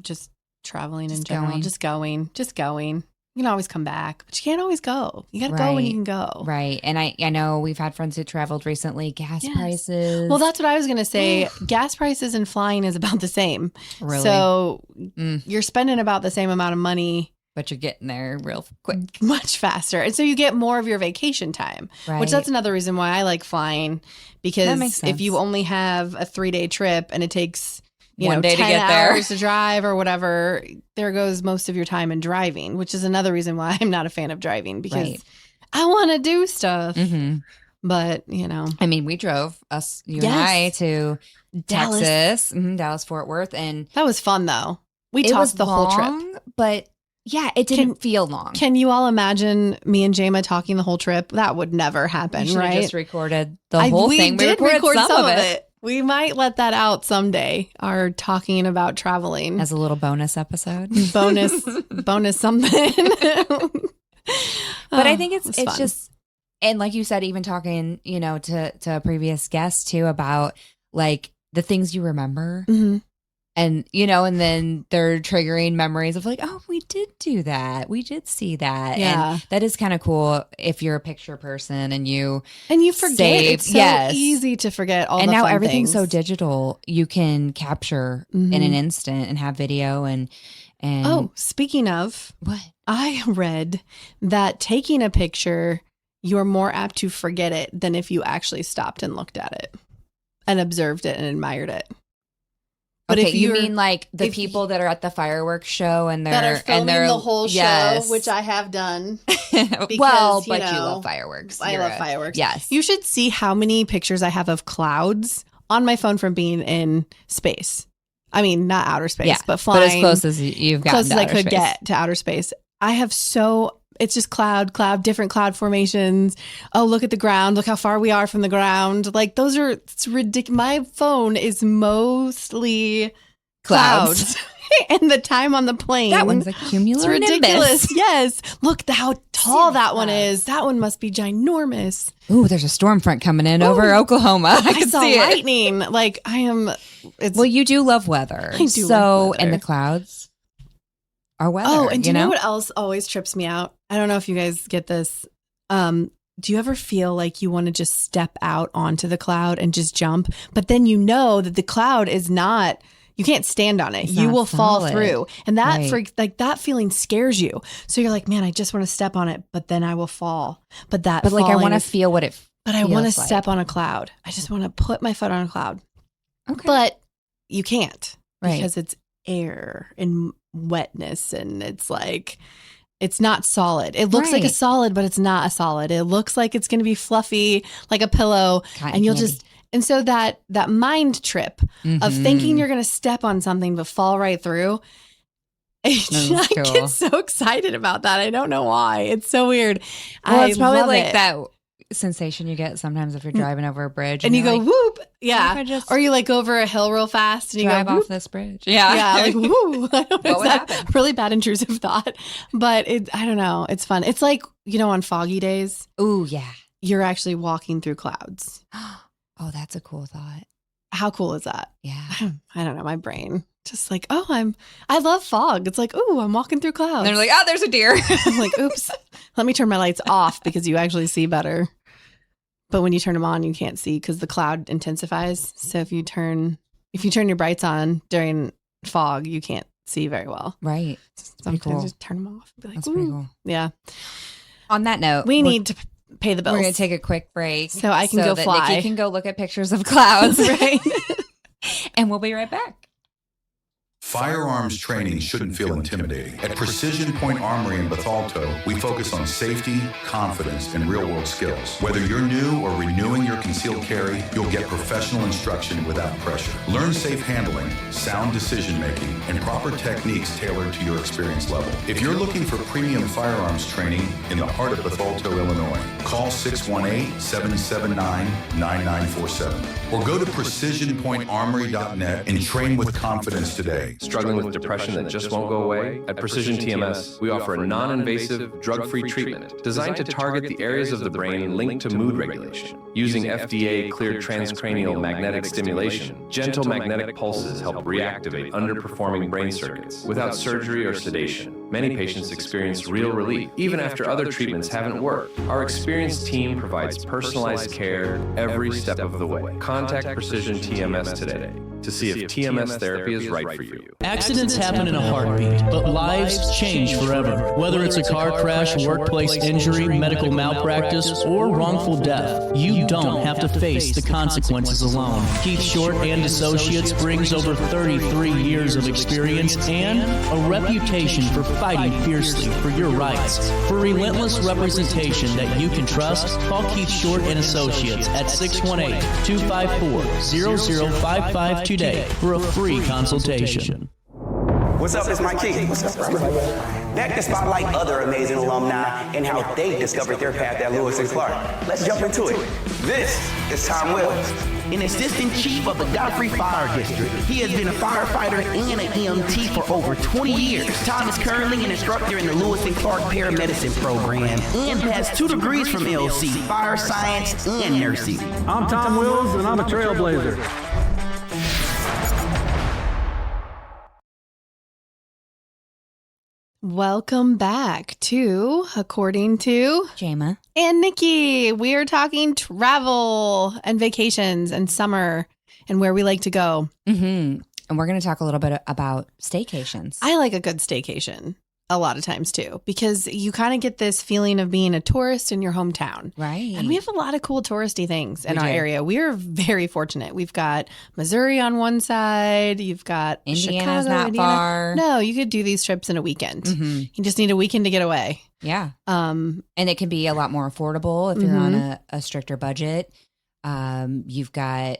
just traveling in general. Just going. You can always come back, but you can't always go. You got to go when you can go. Right. And I know we've had friends who traveled recently. Gas prices. Well, that's what I was going to say. Gas prices and flying is about the same. Really? So you're spending about the same amount of money, but you're getting there real quick. Much faster. And so you get more of your vacation time, which that's another reason why I like flying, because if you only have a 3-day trip and it takes, 1 day 10 to get hours there to drive or whatever, there goes most of your time in driving, which is another reason why I'm not a fan of driving, because I want to do stuff. Mm-hmm. But, I mean, we drove you and I to Texas, Dallas, Fort Worth. And that was fun though. We talked the whole trip, but yeah, it didn't feel long. Can you all imagine me and Jama talking the whole trip? That would never happen, right? We just recorded the whole thing. We did record some of it. We might let that out someday, our talking about traveling. As a little bonus episode. Bonus something. But I think it's just, and like you said, even talking, to a previous guest too, about like the things you remember. Mm-hmm. And, and then they're triggering memories of like, oh, we did do that. We did see that. Yeah. And that is kind of cool if you're a picture person and you forget. It's so easy to forget all the fun things. And now everything's so digital. You can capture in an instant and have video and oh, speaking of, what? I read that taking a picture, you're more apt to forget it than if you actually stopped and looked at it and observed it and admired it. But okay, if you mean like the people that are at the fireworks show and they're filming the whole show, which I have done. Because, you love fireworks. I love fireworks. Yes. You should see how many pictures I have of clouds on my phone from being in space. I mean, not outer space, but flying. But as close as you've gotten close as I could get to outer space. I have it's just cloud, different cloud formations. Oh, look at the ground. Look how far we are from the ground. Like it's ridiculous. My phone is mostly clouds. And the time on the plane. That one's a cumulonimbus. It's ridiculous. Yes. Look how tall that one is. That one must be ginormous. Ooh, there's a storm front coming in over Oklahoma. I can saw see lightning. Like well, you do love weather. I do love weather. And the clouds are weather. Oh, and do you know what else always trips me out? I don't know if you guys get this. Do you ever feel like you want to just step out onto the cloud and just jump? But then you know that the cloud is not, you can't stand on it. You will fall through. And that that feeling scares you. So you're like, man, I just want to step on it, but then I will fall. But like I want to feel what it feels But I want to step on a cloud. I just want to put my foot on a cloud. Okay. But you can't because it's air and wetness, and it's like, it's not solid. It looks like a solid, but it's not a solid. It looks like it's going to be fluffy, like a pillow. And you'll and so that mind trip of thinking you're going to step on something but fall right through, I get so excited about that. I don't know why. It's so weird. Well, it's probably like that sensation you get sometimes if you're driving over a bridge and you go whoop, or you like go over a hill real fast and you drive go off this bridge, like woo. I don't know, what would happen? Really bad intrusive thought, but I don't know. It's fun. It's like on foggy days. Ooh, yeah, you're actually walking through clouds. Oh, that's a cool thought. How cool is that? Yeah, I don't know. My brain just like, I love fog. It's like, ooh, I'm walking through clouds. And they're like, oh, there's a deer. I'm like, oops. Let me turn my lights off because you actually see better. but when you turn them on, you can't see because the cloud intensifies. So if you turn your brights on during fog, you can't see very well. Right. Sometimes cool. just turn them off. Be like, That's pretty cool. Yeah. On that note, we need to pay the bills. We're going to take a quick break so I can go that fly. Nikki can go look at pictures of clouds. Right. And we'll be right back. Firearms training shouldn't feel intimidating. At Precision Point Armory in Bethalto, we focus on safety, confidence, and real-world skills. Whether you're new or renewing your concealed carry, you'll get professional instruction without pressure. Learn safe handling, sound decision-making, and proper techniques tailored to your experience level. If you're looking for premium firearms training in the heart of Bethalto, Illinois, call 618-779-9947 or go to precisionpointarmory.net and train with confidence today. Struggling with depression that just won't go away? At Precision TMS, we offer a non-invasive, drug-free treatment designed to target the areas of the brain linked to mood regulation. Using FDA-cleared transcranial magnetic stimulation, gentle magnetic pulses help reactivate underperforming brain circuits without surgery or sedation. Many patients experience real relief, even after other treatments haven't worked. Our experienced team provides personalized care every step of the way. Contact Precision TMS today to see if TMS therapy is right for you. Accidents happen in a heartbeat, but lives change forever. Whether it's a car crash, workplace injury, medical malpractice, or wrongful death, you don't have to face the consequences alone. Keith Short and Associates brings over 33 years of experience and a reputation for fighting fiercely for your rights. For relentless representation that you can trust, call Keith Short and Associates at 618-254-0055 today for a free consultation. What's up, it's Mike King. What's up, bro? Back to spotlight other amazing alumni and how they discovered their path at Lewis and Clark. Let's jump into it. This is Tom Wells, an assistant chief of the Godfrey Fire District. He has been a firefighter and an EMT for over 20 years. Tom is currently an instructor in the Lewis and Clark Paramedicine Program and has 2 degrees from LC, fire science and nursing. I'm Tom Wills, and I'm a trailblazer. Welcome back to According to Jama and Nikki. We are talking travel and vacations and summer and where we like to go. Mm-hmm. And we're going to talk a little bit about staycations. I like a good staycation a lot of times too, because you kind of get this feeling of being a tourist in your hometown. Right. And we have a lot of cool touristy things in We our do. area. We are very fortunate. We've got Missouri on one side. You've got Indiana's Chicago, not far. No, you could do these trips in a weekend. Mm-hmm. You just need a weekend to get away. Yeah. And it can be a lot more affordable if you're on a stricter budget. You've got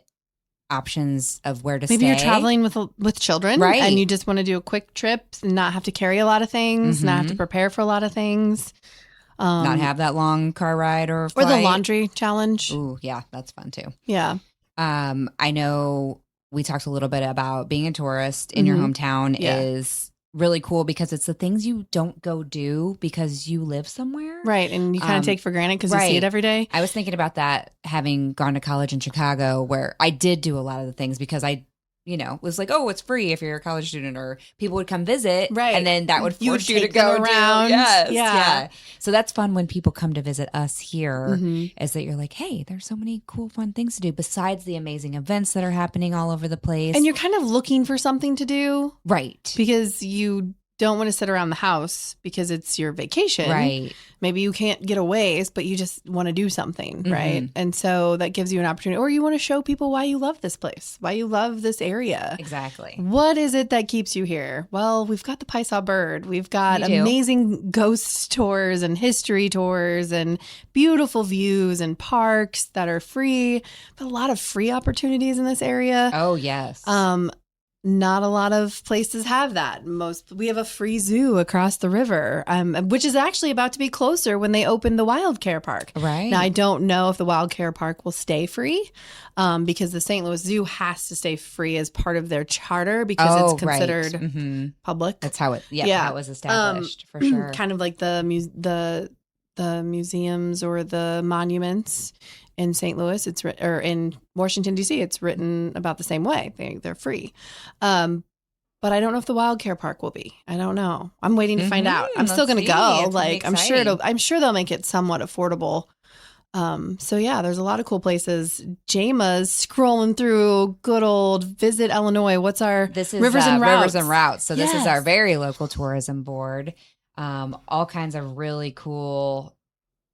options of where to Maybe stay. you're traveling with children, Right. and you just want to do a quick trip and not have to carry a lot of things, not have to prepare for a lot of things. Not have that long car ride or Or flight. the laundry challenge. Ooh, yeah, that's fun too. Yeah. I know we talked a little bit about being a tourist in your hometown Yeah. is really cool because it's the things you don't go do because you live somewhere. Right. And you kind of take for granted because you right. see it every day. I was thinking about that having gone to college in Chicago where I did do a lot of the things because I, was like, oh, it's free if you're a college student or people would come visit. Right. And then that would You would force you to take them go around. Yes. Yeah. Yeah. So that's fun when people come to visit us here Mhm. is that you're like, hey, there's so many cool, fun things to do besides the amazing events that are happening all over the place. And you're kind of looking for something to do right. because you don't want to sit around the house because it's your vacation. Right. Maybe you can't get away, but you just want to do something, right? And so that gives you an opportunity. Or you want to show people why you love this place, why you love this area. Exactly. What is it that keeps you here? Well, we've got the Paisaw Bird. We've got We do. amazing ghost tours and history tours and beautiful views and parks that are free. But a lot of free opportunities in this area. Oh, yes. Not a lot of places have that. We have a free zoo across the river, which is actually about to be closer when they open the Wild Care Park. Right. Now, I don't know if the Wild Care Park will stay free because the St. Louis Zoo has to stay free as part of their charter because it's considered public. That's how it was established for sure. Kind of like the museums or the monuments in St. Louis, or in Washington, D.C., it's written about the same way. They're free. But I don't know if the Wild Care Park will be. I don't know. I'm waiting to find out. I'm still going to go. It's gonna be I'm sure exciting. I'm sure they'll make it somewhat affordable So yeah, there's a lot of cool places. Jama's scrolling through good old Visit Illinois. What's our This is Rivers and Routes? Rivers and Routes. So this is Yes. our very local tourism board. All kinds of really cool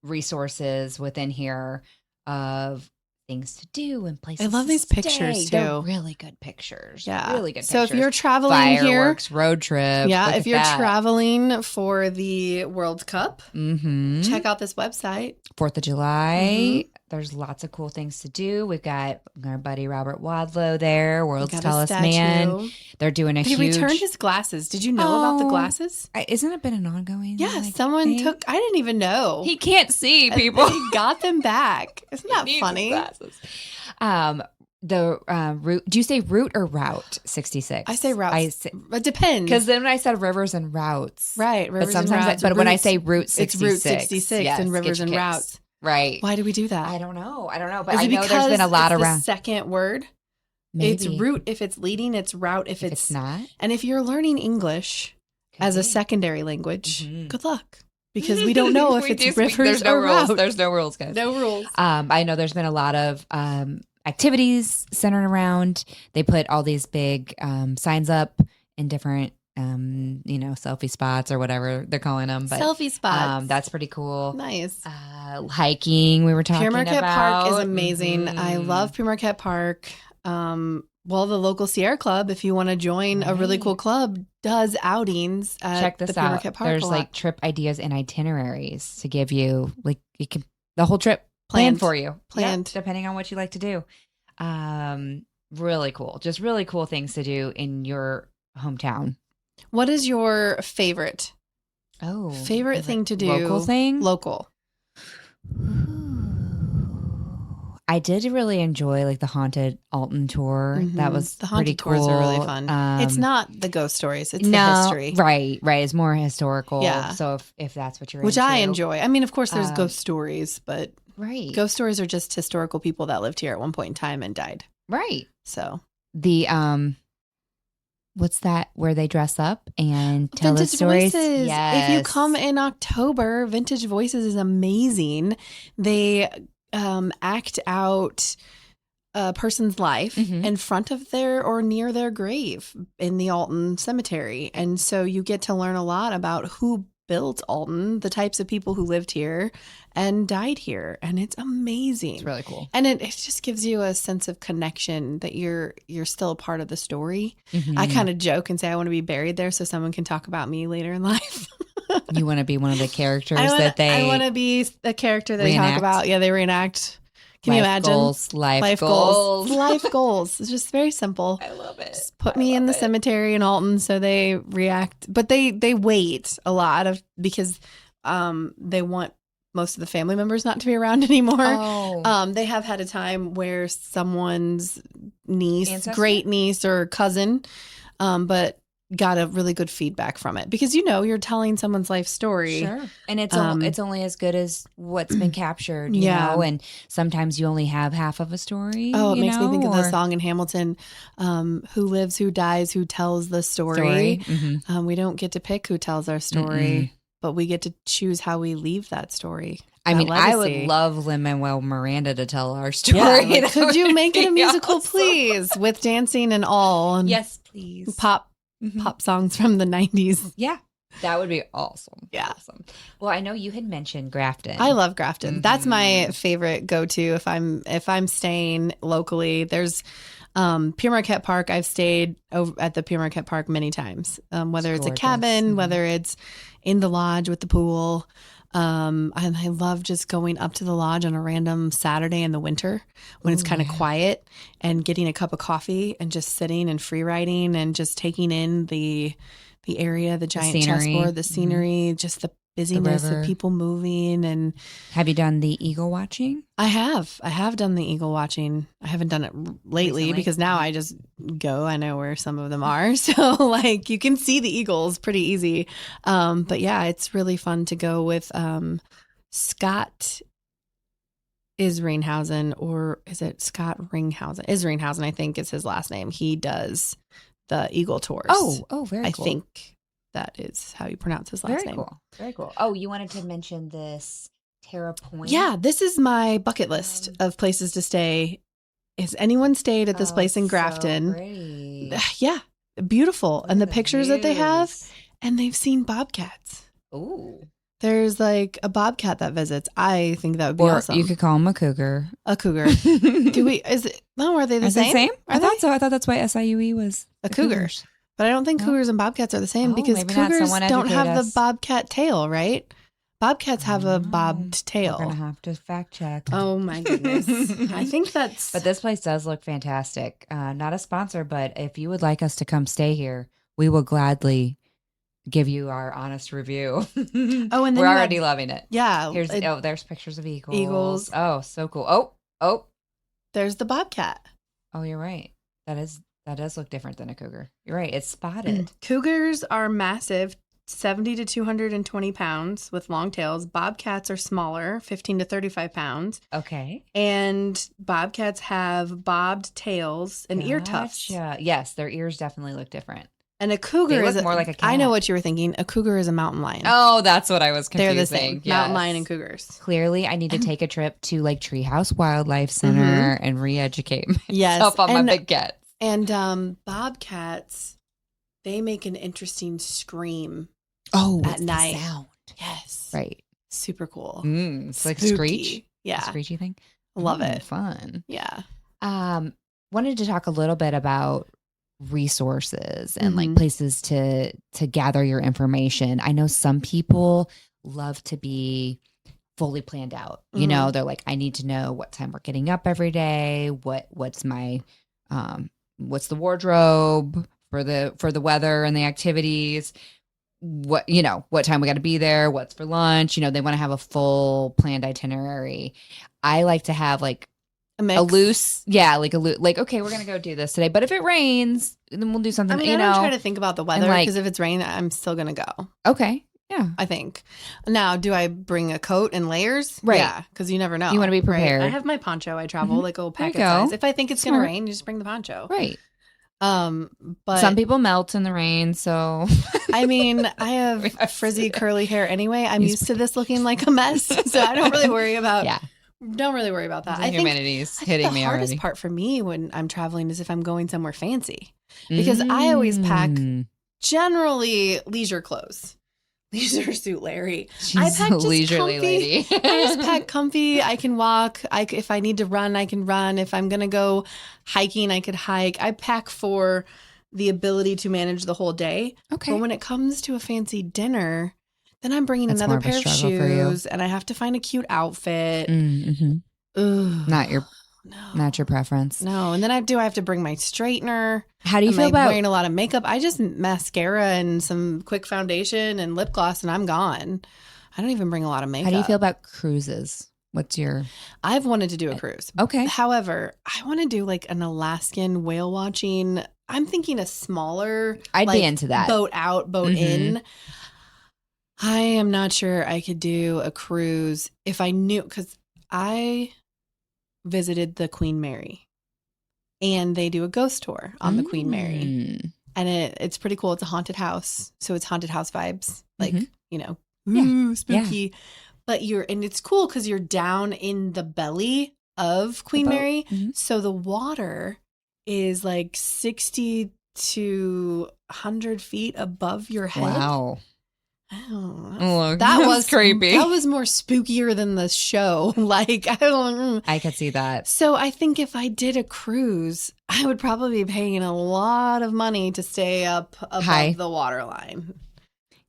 resources within here of things to do and places. I love to these stay. pictures, They're too. really good pictures. Yeah. Really good So pictures. if you're traveling Fireworks, road trip. yeah, look if at you're that. traveling for the World Cup, Mhm. check out this website. 4th of July. Mm-hmm. There's lots of cool things to do. We've got our buddy Robert Wadlow there, world's Got a tallest statue. man. They're doing a He huge. returned his glasses. Did you know about the Oh, glasses? Isn't it been an ongoing? Yeah, like, someone thing? took. I didn't even know. He can't see And people. He got them back. Isn't that He needs funny? glasses. The route. Do you say route or route 66? I say routes. It depends. Because then when I said rivers and routes, Right, But rivers and sometimes, routes. but when I Routes- say route 66, it's Route 66 yes, and get rivers your and kicks. routes. Right. Why do we do that? I don't know. But Is I it know because there's been a lot it's around. the second word? Maybe. It's route if it's leading. It's route if If it's not. And if you're learning English Could as a be. secondary language, Mhm. good luck. Because we don't know if We it's do speak- rivers there's no or rules. routes. There's no rules, guys. No rules. I know there's been a lot of activities centered around. They put all these big signs up in different, selfie spots or whatever they're calling them. But Selfie spots. that's pretty cool. Nice. Hiking, we were talking Pere Marquette about. Park is amazing. I Mhm. love Pere Marquette Park. The local Sierra Club, if you want to join a really Right. cool club, does outings at Check this the Pere out. Marquette Park. There's a like lot. trip ideas and itineraries to give you, like you can the whole trip Planned. planned for you, Planned. Yep, depending on what you like to do. Really cool. Just really cool things to do in your hometown. What is your favorite Favorite thing to do? Local thing? Local. I did really enjoy like the haunted Alton tour. That Mhm. was the haunted pretty tours cool. are really fun. It's not the ghost stories; it's the history, Right. It's more historical. Yeah. So if that's what you're which into, I enjoy. I mean, of course, there's Um, ghost stories, but Right. ghost stories are just historical people that lived here at one point in time and died. Right. So The what's that where they dress up and tell the Vintage stories? Voices. Yes. If you come in October, Vintage Voices is amazing. They act out a person's life Mhm. in front of their or near their grave in the Alton Cemetery. And so you get to learn a lot about who built Alton, the types of people who lived here and died here. And it's amazing. It's really cool. And it just gives you a sense of connection that you're still a part of the story. I kind of joke and say I want to be buried there so someone can talk about me later in life. You want to be one of the characters I that want to be a character they talk reenact? about. Yeah, they reenact. Can you imagine? Life goals. Life goals. It's just very simple. I love it. Just put me in the cemetery in Alton so they react. But they wait a lot because they want most of the family members not to be around anymore. Oh. They have had a time where someone's niece, Ancestor? great niece or cousin, but got a really good feedback from it because you're telling someone's life story. Sure. And it's Um, only as good as what's been captured, you Yeah. know, and sometimes you only have half of a story. Oh, it you makes me know, think of the or- song in Hamilton, who lives, who dies, who tells the story. Mhm. We don't get to pick who tells our story, but we get to choose how we leave that story. I that mean, I legacy. would love Lin-Manuel Miranda to tell our story. Yeah, like, That could you would make it a be musical, awesome. please, with dancing and all? And Yes, please. pop Mhm. songs from the 90s. Yeah, that would be awesome. Yeah. Awesome. Well, I know you had mentioned Grafton. I love Grafton. That's my Mhm. favorite go-to if I'm staying locally. There's Pere Marquette Park. I've stayed over at the Pere Marquette Park many times. Whether it's a Gorgeous. cabin, Mhm. whether it's in the lodge with the pool. And I love just going up to the lodge on a random Saturday in the winter when it's Ooh, kind of yeah. quiet and getting a cup of coffee and just sitting and free writing and just taking in the area, the giant scenery. chessboard, the scenery, just the busyness river. of people moving. And Have you done the eagle watching? I have done the eagle watching. I haven't done it lately Recently? because now I just go. I know where some of them are. So like you can see the eagles pretty easy. But yeah, it's really fun to go with Scott Isringhausen, or is it Scott Ringhausen? Isringhausen, I think is his last name. He does the eagle tours. Oh, very I cool. think that is how you pronounce his last Very name. cool. Very cool. Oh, you wanted to mention this Terra Point. Yeah, this is my bucket list of places to stay. Has anyone stayed at this place in Grafton? So pretty. Yeah, beautiful. Look And the at pictures that they have, views. and they've seen bobcats. Ooh. There's like a bobcat that visits. I think that would be Or awesome. you could call him a cougar. A cougar. Are they the same? I thought so. I thought that's why SIUE was A cougar. cougars. But I don't think cougars and bobcats are the same Oh, because maybe not. cougars Someone don't educate have the us. bobcat tail, right? Bobcats have a bobbed We're tail. gonna have to fact check. Oh my goodness. I think that's. But this place does look fantastic. Not a sponsor, but if you would like us to come stay here, we will gladly give you our honest review. Oh, and then we're you already have- loving it. Yeah. There's pictures of eagles. Eagles. Oh, so cool. Oh, There's the bobcat. you're right. That does look different than a cougar. You're right. It's spotted. Cougars are massive, 70 to 220 pounds with long tails. Bobcats are smaller, 15 to 35 pounds. Okay. And bobcats have bobbed tails and ear tufts. Gotcha. Yes, their ears definitely look different. And a cougar They is look more like a I know cat. what you were thinking. A cougar is a mountain lion. Oh, that's what I was They're confusing. the same. Yes. Mountain lion and cougars. Clearly, I need to take a trip to like Treehouse Wildlife Center and re-educate Yes. myself on and, my big cats. And bobcats, they make an interesting scream. Oh, at night. sound. Yes. Right. Super cool. It's like Spooky. screech. Yeah. A screechy thing. Love Ooh, it. Fun. Yeah. Wanted to talk a little bit about resources and like Mhm. places to gather your information. I know some people love to be fully planned out. You know, they're like, I need to know what time we're getting up every day. What's my what's the wardrobe for the weather and the activities. What time we got to be there. What's for lunch. They want to have a full planned itinerary. I like to have like mix. a loose, okay, we're gonna go do this today. But if it rains, then we'll do something. I mean, I don't try to think about the weather because if it's rain, I'm still gonna go. Okay, yeah, I think. Now, do I bring a coat and layers? Right. Yeah, because you never know. You wanna be prepared. Right? I have my poncho. I travel like a packet There you go. size. If I think it's Smart. gonna rain, you just bring the poncho. right. But Some people melt in the rain, so I mean, I have frizzy curly hair anyway. I'm used to this looking like a mess, so I don't really worry about. yeah. Don't really worry about that. The humanity's I think hitting the me hardest already. part for me when I'm traveling is if I'm going somewhere fancy, because I always pack generally leisure clothes. Leisure suit Larry. She's I pack a just leisurely comfy. lady. I just pack comfy. I can walk. If I need to run, I can run. If I'm going to go hiking, I could hike. I pack for the ability to manage the whole day. Okay. But when it comes to a fancy dinner, then I'm bringing That's another more of a pair of struggle for you. shoes and I have to find a cute outfit. Mm-hmm. Ugh. Not your No. preference. No. And then I have to bring my straightener. How do you Am feel I about wearing a lot of makeup? I just mascara and some quick foundation and lip gloss and I'm gone. I don't even bring a lot of makeup. How do you feel about cruises? What's your I've wanted to do a cruise. okay? However, I want to do like an Alaskan whale watching. I'm thinking a smaller. I'd be like, into that. Boat out, boat Mhm. in. I am not sure I could do a cruise if I knew, because I visited the Queen Mary and they do a ghost tour on the Queen Mary. Mm. And it's pretty cool. It's a haunted house. So it's haunted house vibes. Like, Mhm. ooh, Yeah. spooky. But and it's cool because you're down in the belly of Queen boat. Mary. Mhm. So the water is like 60 to 100 feet above your head. Wow. Oh, Look, that that's was creepy. That was more spookier than the show. Like, I don't. I could see that. So I think if I did a cruise, I would probably be paying a lot of money to stay up above High. the waterline.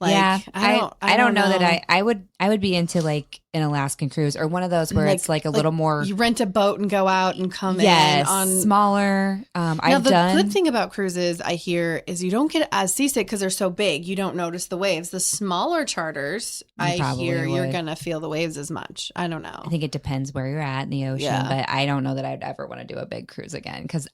Like, yeah, I don't know that know. I would be into like an Alaskan cruise or one of those where it's like a little more You rent a boat and go out and come yes in on smaller. Now, I've the done good thing about cruises, I hear, is you don't get as seasick because they're so big. You don't notice the waves. The smaller charters, I probably hear you're would. going to feel the waves as much. I don't know. I think it depends where you're at in the ocean, Yeah. but I don't know that I'd ever want to do a big cruise again because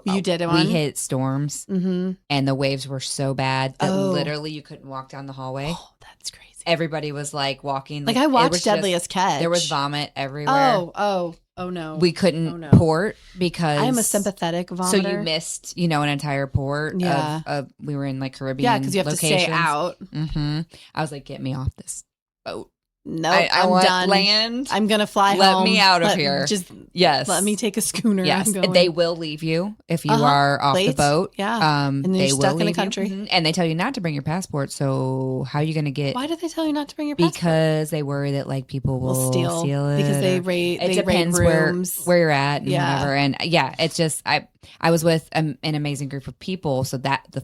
You did one? We hit storms Mm-hmm. and the waves were so bad that Oh. literally you couldn't walk down the hallway. Oh, that's crazy. Everybody was like walking. Like I it was watched just- Deadliest Catch. There was vomit everywhere. Oh no. We couldn't Oh, no. port because I am a sympathetic vomiter. So you missed, an entire port. Yeah. Of we were in like Caribbean. Yeah, because you have to stay locations. out. Mm-hmm. I was like, get me off this boat. nope, I I'm want done. land. I'm going to fly Let home. me out of here. Just Yes. let me take a schooner. Yes. I'm going. They will leave you if you are off the Late. boat. Yeah. And then they you're will stuck in a leave you. country. Mhm. And they tell you not to bring your passport. So how are you going to get? Why do they tell you not to bring your passport? Because they worry that like people will steal it. Because they or- rate. It they depends rate rooms. where you're at and Yeah. whatever. And yeah, it's just I was with an amazing group of people, so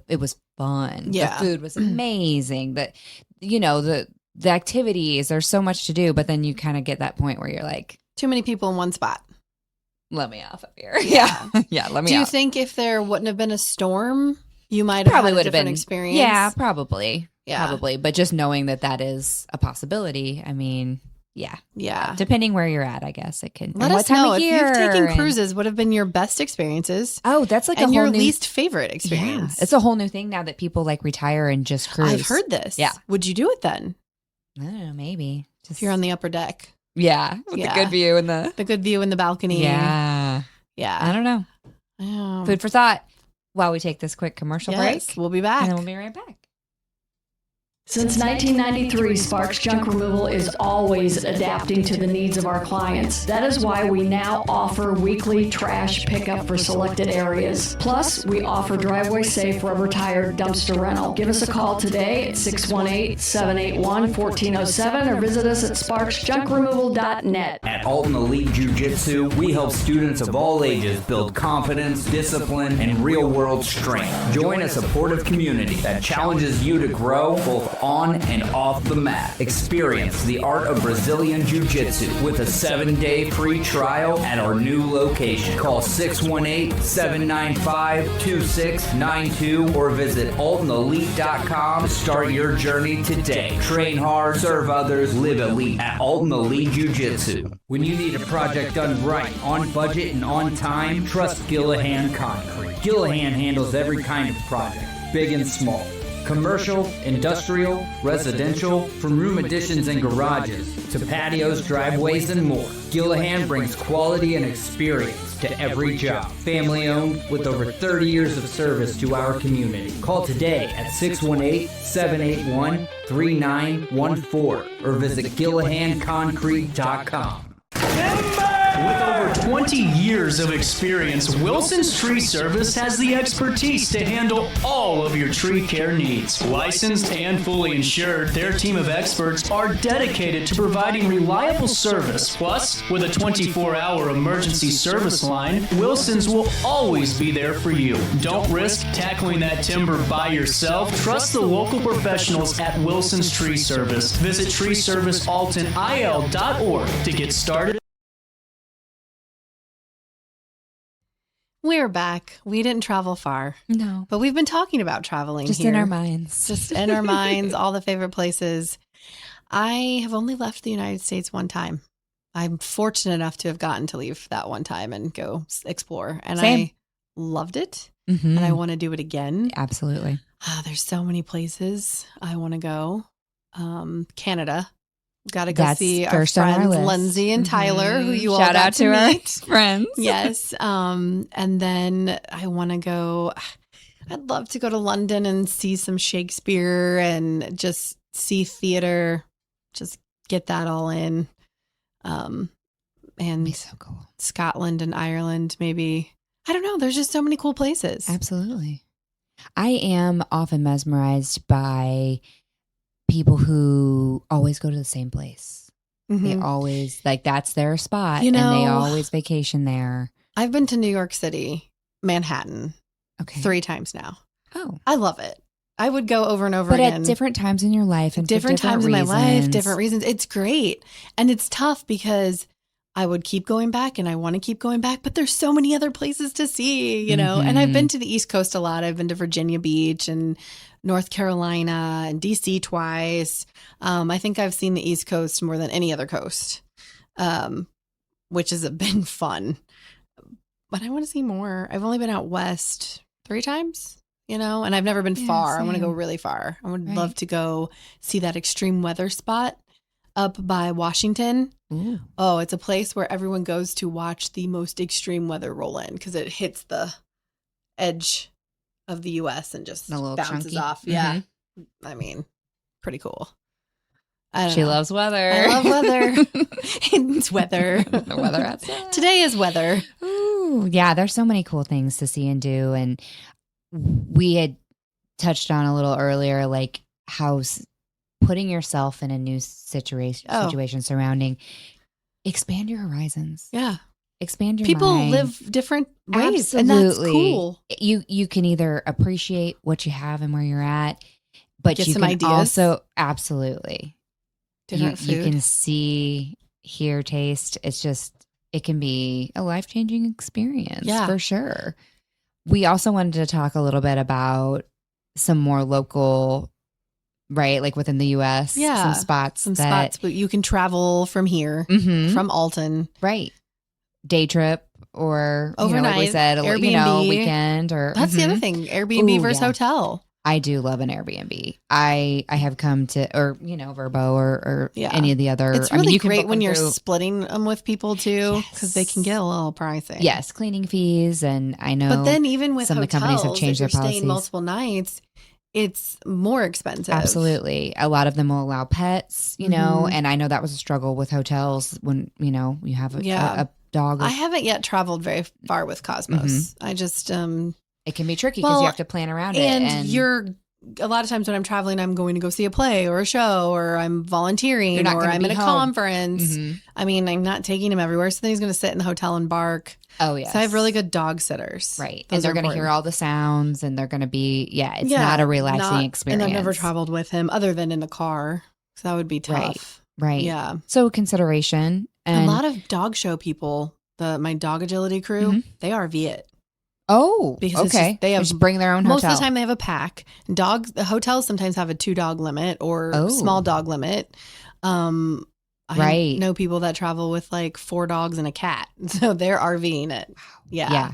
it was fun. Yeah. The food was amazing. The activities. There's so much to do, but then you kind of get that point where you're like, Too many people in one spot. let me off of here. Yeah, yeah. Let me. Do you off. think if there wouldn't have been a storm, you might have Probably had a would have different been experience? Yeah, probably. Yeah. Probably. But just knowing that is a possibility. I mean, yeah. Yeah. Depending where you're at, I guess it can. Let and us what time know of if year you've taken and- cruises. What have been your best experiences? Oh, that's like and a your whole new least favorite experience? Yeah, it's a whole new thing now that people like retire and just cruise. I've heard this. Yeah. Would you do it then? I don't know, maybe. If you're on the upper deck, Yeah, with the good view and the good view in the balcony. Yeah. Yeah. I don't know. Oh. Food for thought while we take this quick commercial Yes, break. we'll be back. And then we'll be right back. Since 1993, Sparks Junk Removal is always adapting to the needs of our clients. That is why we now offer weekly trash pickup for selected areas. Plus, we offer driveway safe rubber tire dumpster rental. Give us a call today at 618-781-1407 or visit us at sparksjunkremoval.net. At Alton Elite Jiu-Jitsu, we help students of all ages build confidence, discipline, and real-world strength. Join a supportive community that challenges you to grow both on and off the mat. Experience the art of Brazilian Jiu-Jitsu with a 7-day free trial at our new location. Call 618-795-2692 or visit altonelite.com to start your journey today. Train hard, serve others, live elite at Alton Elite Jiu-Jitsu. When you need a project done right, on budget, and on time, trust Gillahan Concrete. Gillahan handles every kind of project, big and small. Commercial, industrial, residential, from room additions and garages to patios, driveways, and more. Gillahan brings quality and experience to every job. Family owned with over 30 years of service to our community. Call today at 618-781-3914 or visit GillahanConcrete.com. With over 20 years of experience, Wilson's Tree Service has the expertise to handle all of your tree care needs. Licensed and fully insured, their team of experts are dedicated to providing reliable service. Plus, with a 24-hour emergency service line, Wilson's will always be there for you. Don't risk tackling that timber by yourself. Trust the local professionals at Wilson's Tree Service. Visit treeservicealtonil.org to get started. We're back. We didn't travel far. No. But we've been talking about traveling Just here. in our minds. Just in our minds, all the favorite places. I have only left the United States one time. I'm fortunate enough to have gotten to leave that one time and go explore. And Same. I loved it. Mm-hmm. And I want to do it again. Absolutely. There's so many places I want to go. Canada. Got to go see our first on our friends, list. Lindsay and Tyler, who you all Shout got out to our meet. friends. Yes. And then I want to go, I'd love to go to London and see some Shakespeare and just see theater, just get that all in. And That'd be so cool. Scotland and Ireland, maybe. I don't know. There's just so many cool places. Absolutely. I am often mesmerized by people who always go to the same place. They Mhm. always, like, that's their spot. You and they know, always vacation there. I've been to New York City, Manhattan, Okay. 3 times now. Oh. I love it. I would go over and over But again. at different times in your life and for different times in my life, reasons. different reasons. It's great. And it's tough because I would keep going back and I want to keep going back, but there's so many other places to see, you know. And I've been to the East Coast a lot. I've been to Virginia Beach and North Carolina and DC twice. I think I've seen the East Coast more than any other coast, which has been fun. But I want to see more. I've only been out west 3 times, you know, and I've never been far. I want to go same. really far. I would Right. love to go see that extreme weather spot up by Washington. Ooh. Oh, it's a place where everyone goes to watch the most extreme weather roll in because it hits the edge of the U.S. and just A little bounces chunky. off. Yeah. I mean, pretty cool. She know. loves weather. I love weather. It's weather. The weather outside. Today is weather. Ooh, yeah, there's so many cool things to see and do. And we had touched on a little earlier, like how putting yourself in a new situation surrounding, expand your horizons. Yeah. Expand your People mind. live different ways, Absolutely. and that's cool. You can either appreciate what you have and where you're at, but Get you some can ideas. also absolutely Different you food. can see, hear, taste. It can be a life-changing experience for sure. We also wanted to talk a little bit about some more local, right? Like within the U.S. Some spots but you can travel from here, from Alton. Right. Day trip or Overnight, like we said, Airbnb. Weekend or That's the other thing. Airbnb versus hotel. I do love an Airbnb. I have come to, or Vrbo or any of the other. It's really you can great book when them you're through- splitting them with people too, because they can get a little pricey. Yes, cleaning fees, and I know. But then even with some hotels, of the companies have changed if their you're staying policies. multiple nights, it's more expensive. Absolutely, a lot of them will allow pets. And I know that was a struggle with hotels when you have a dog. I haven't yet traveled very far with Cosmos. I just it can be tricky because you have to plan around it, and you're. A lot of times when I'm traveling, I'm going to go see a play or a show, or I'm volunteering, or I'm in a conference. I mean, I'm not taking him everywhere. So then he's going to sit in the hotel and bark. Oh, yes. So I have really good dog sitters. Right. Those and they're are going to hear important. all the sounds, and they're going to be, it's not a relaxing experience. And I've never traveled with him other than in the car. So that would be tough. Right. Yeah. So consideration. And a lot of dog show people, my dog agility crew, they RV it. Oh, because okay. They just bring their own hotel. Most of the time they have a pack. The hotels sometimes have a 2-dog limit or small dog limit. I know people that travel with like 4 dogs and a cat. So they're RVing it. Yeah.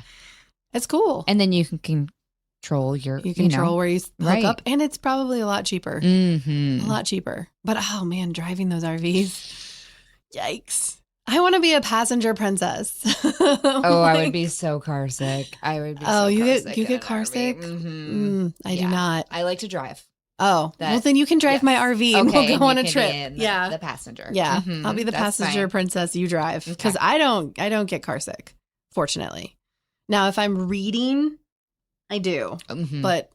It's cool. And then you can control where you hook up. And it's probably a lot cheaper. Mm-hmm. A lot cheaper. But oh man, driving those RVs. Yikes. I want to be a passenger princess. I would be so car sick. I would be you get car sick? Mm-hmm. I do not. I like to drive. Oh, well then you can drive my RV and we'll go on a trip. The passenger. Yeah. I'll be the passenger princess, you drive. Because I don't get car sick, fortunately. Now if I'm reading, I do. But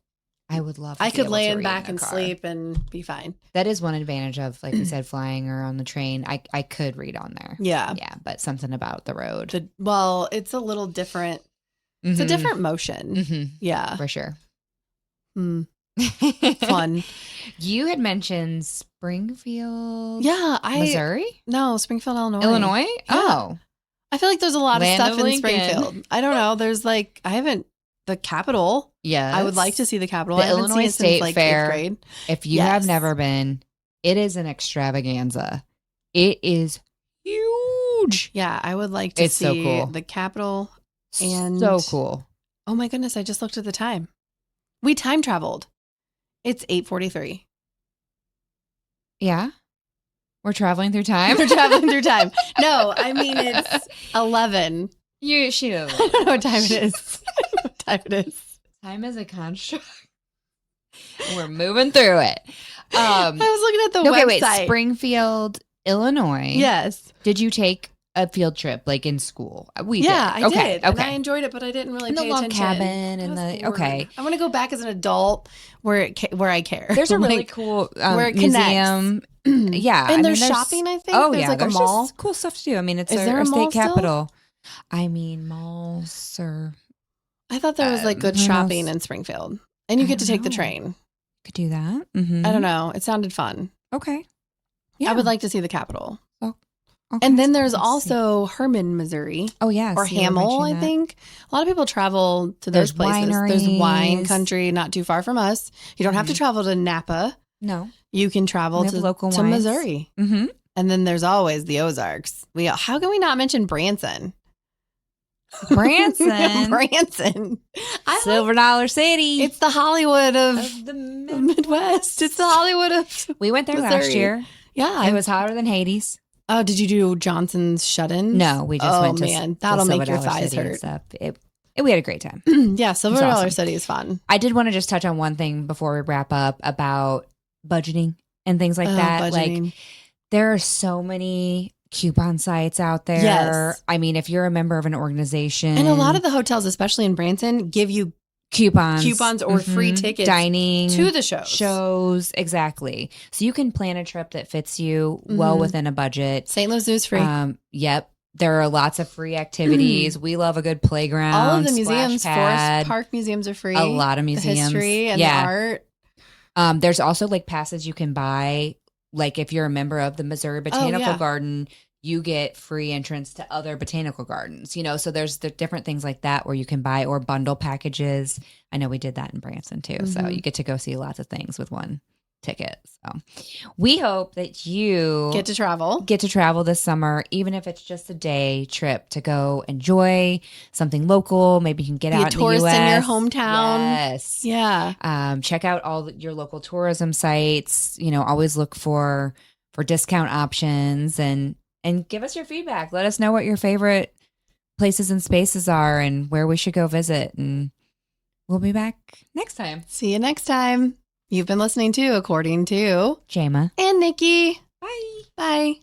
I would love I could lay in back and sleep and be fine. That is one advantage of, like we said, flying or on the train. I could read on there. Yeah. Yeah. But something about the road. It's a little different. It's a different motion. Yeah. For sure. Fun. You had mentioned Springfield. Yeah. Missouri? No, Springfield, Illinois. Illinois? Yeah. Oh. I feel like there's a lot Land of stuff of in Springfield. I don't know. There's the Capitol. Yes. I would like to see the Capitol. The I haven't Illinois seen it State since like Fair. 8th grade. If you have never been, it is an extravaganza. It is huge. Yeah, I would like to see so cool. the Capitol. And so cool. Oh my goodness, I just looked at the time. We time traveled. It's 8:43. Yeah. We're traveling through time. We're traveling through time. No, I mean it's 11. She I don't know what time it is. I don't know what time it is. Time is a construct. We're moving through it. I was looking at the website. Wait. Springfield, Illinois. Yes. Did you take a field trip like in school? We did. I did. Okay. And I enjoyed it, but I didn't really And pay the log attention. cabin and the I want to go back as an adult where I care. There's a really cool where it museum. Yeah. And there's shopping, I think. Oh, there's like a mall. Just cool stuff to do. I mean, it's Is there our a mall state still? capital. I mean, malls are... I thought there was like good shopping in Springfield. And you get to take the train. Could do that. Mm-hmm. I don't know. It sounded fun. Okay. Yeah. I would like to see the Capitol. Okay. And then there's also Herman, Missouri. Oh, yeah. Or Hamel, I think. A lot of people travel to those places. There's wine country not too far from us. You don't have to travel to Napa. No. You can travel to Missouri. Mm-hmm. And then there's always the Ozarks. How can we not mention Branson? Branson. Silver Dollar City. It's the Hollywood of the Midwest. It's the Hollywood of We went there Missouri. last year. Yeah. It was hotter than Hades. Oh, did you do Johnson's Shut-ins? No, we just went to man, that'll to make your Silver Dollar thighs City and hurt. stuff. We had a great time. Yeah, Silver Dollar awesome. City is fun. I did want to just touch on one thing before we wrap up about budgeting and things like that. Budgeting. Like there are so many coupon sites out there. Yes. I mean, if you're a member of an organization, And a lot of the hotels, especially in Branson, give you coupons or free tickets dining to the shows. Exactly. So you can plan a trip that fits you well within a budget. St. Louis Zoo is free. Yep. There are lots of free activities. We love a good playground. All of the museums, splash pad. Forest Park museums are free. A lot of The museums. history and the art. There's also like passes you can buy. Like if you're a member of the Missouri Botanical Garden, you get free entrance to other botanical gardens, so there's the different things like that where you can buy or bundle packages. I know we did that in Branson too. So you get to go see lots of things with one ticket. So we hope that you get to travel this summer, even if it's just a day trip to go enjoy something local. Maybe you can get out a tourist in the US. in your hometown. Yes. Yeah. Check out all your local tourism sites, always look for discount options and give us your feedback. Let us know what your favorite places and spaces are and where we should go visit. And we'll be back next time. See you next time. You've been listening to According to Jama and Nikki. Bye. Bye.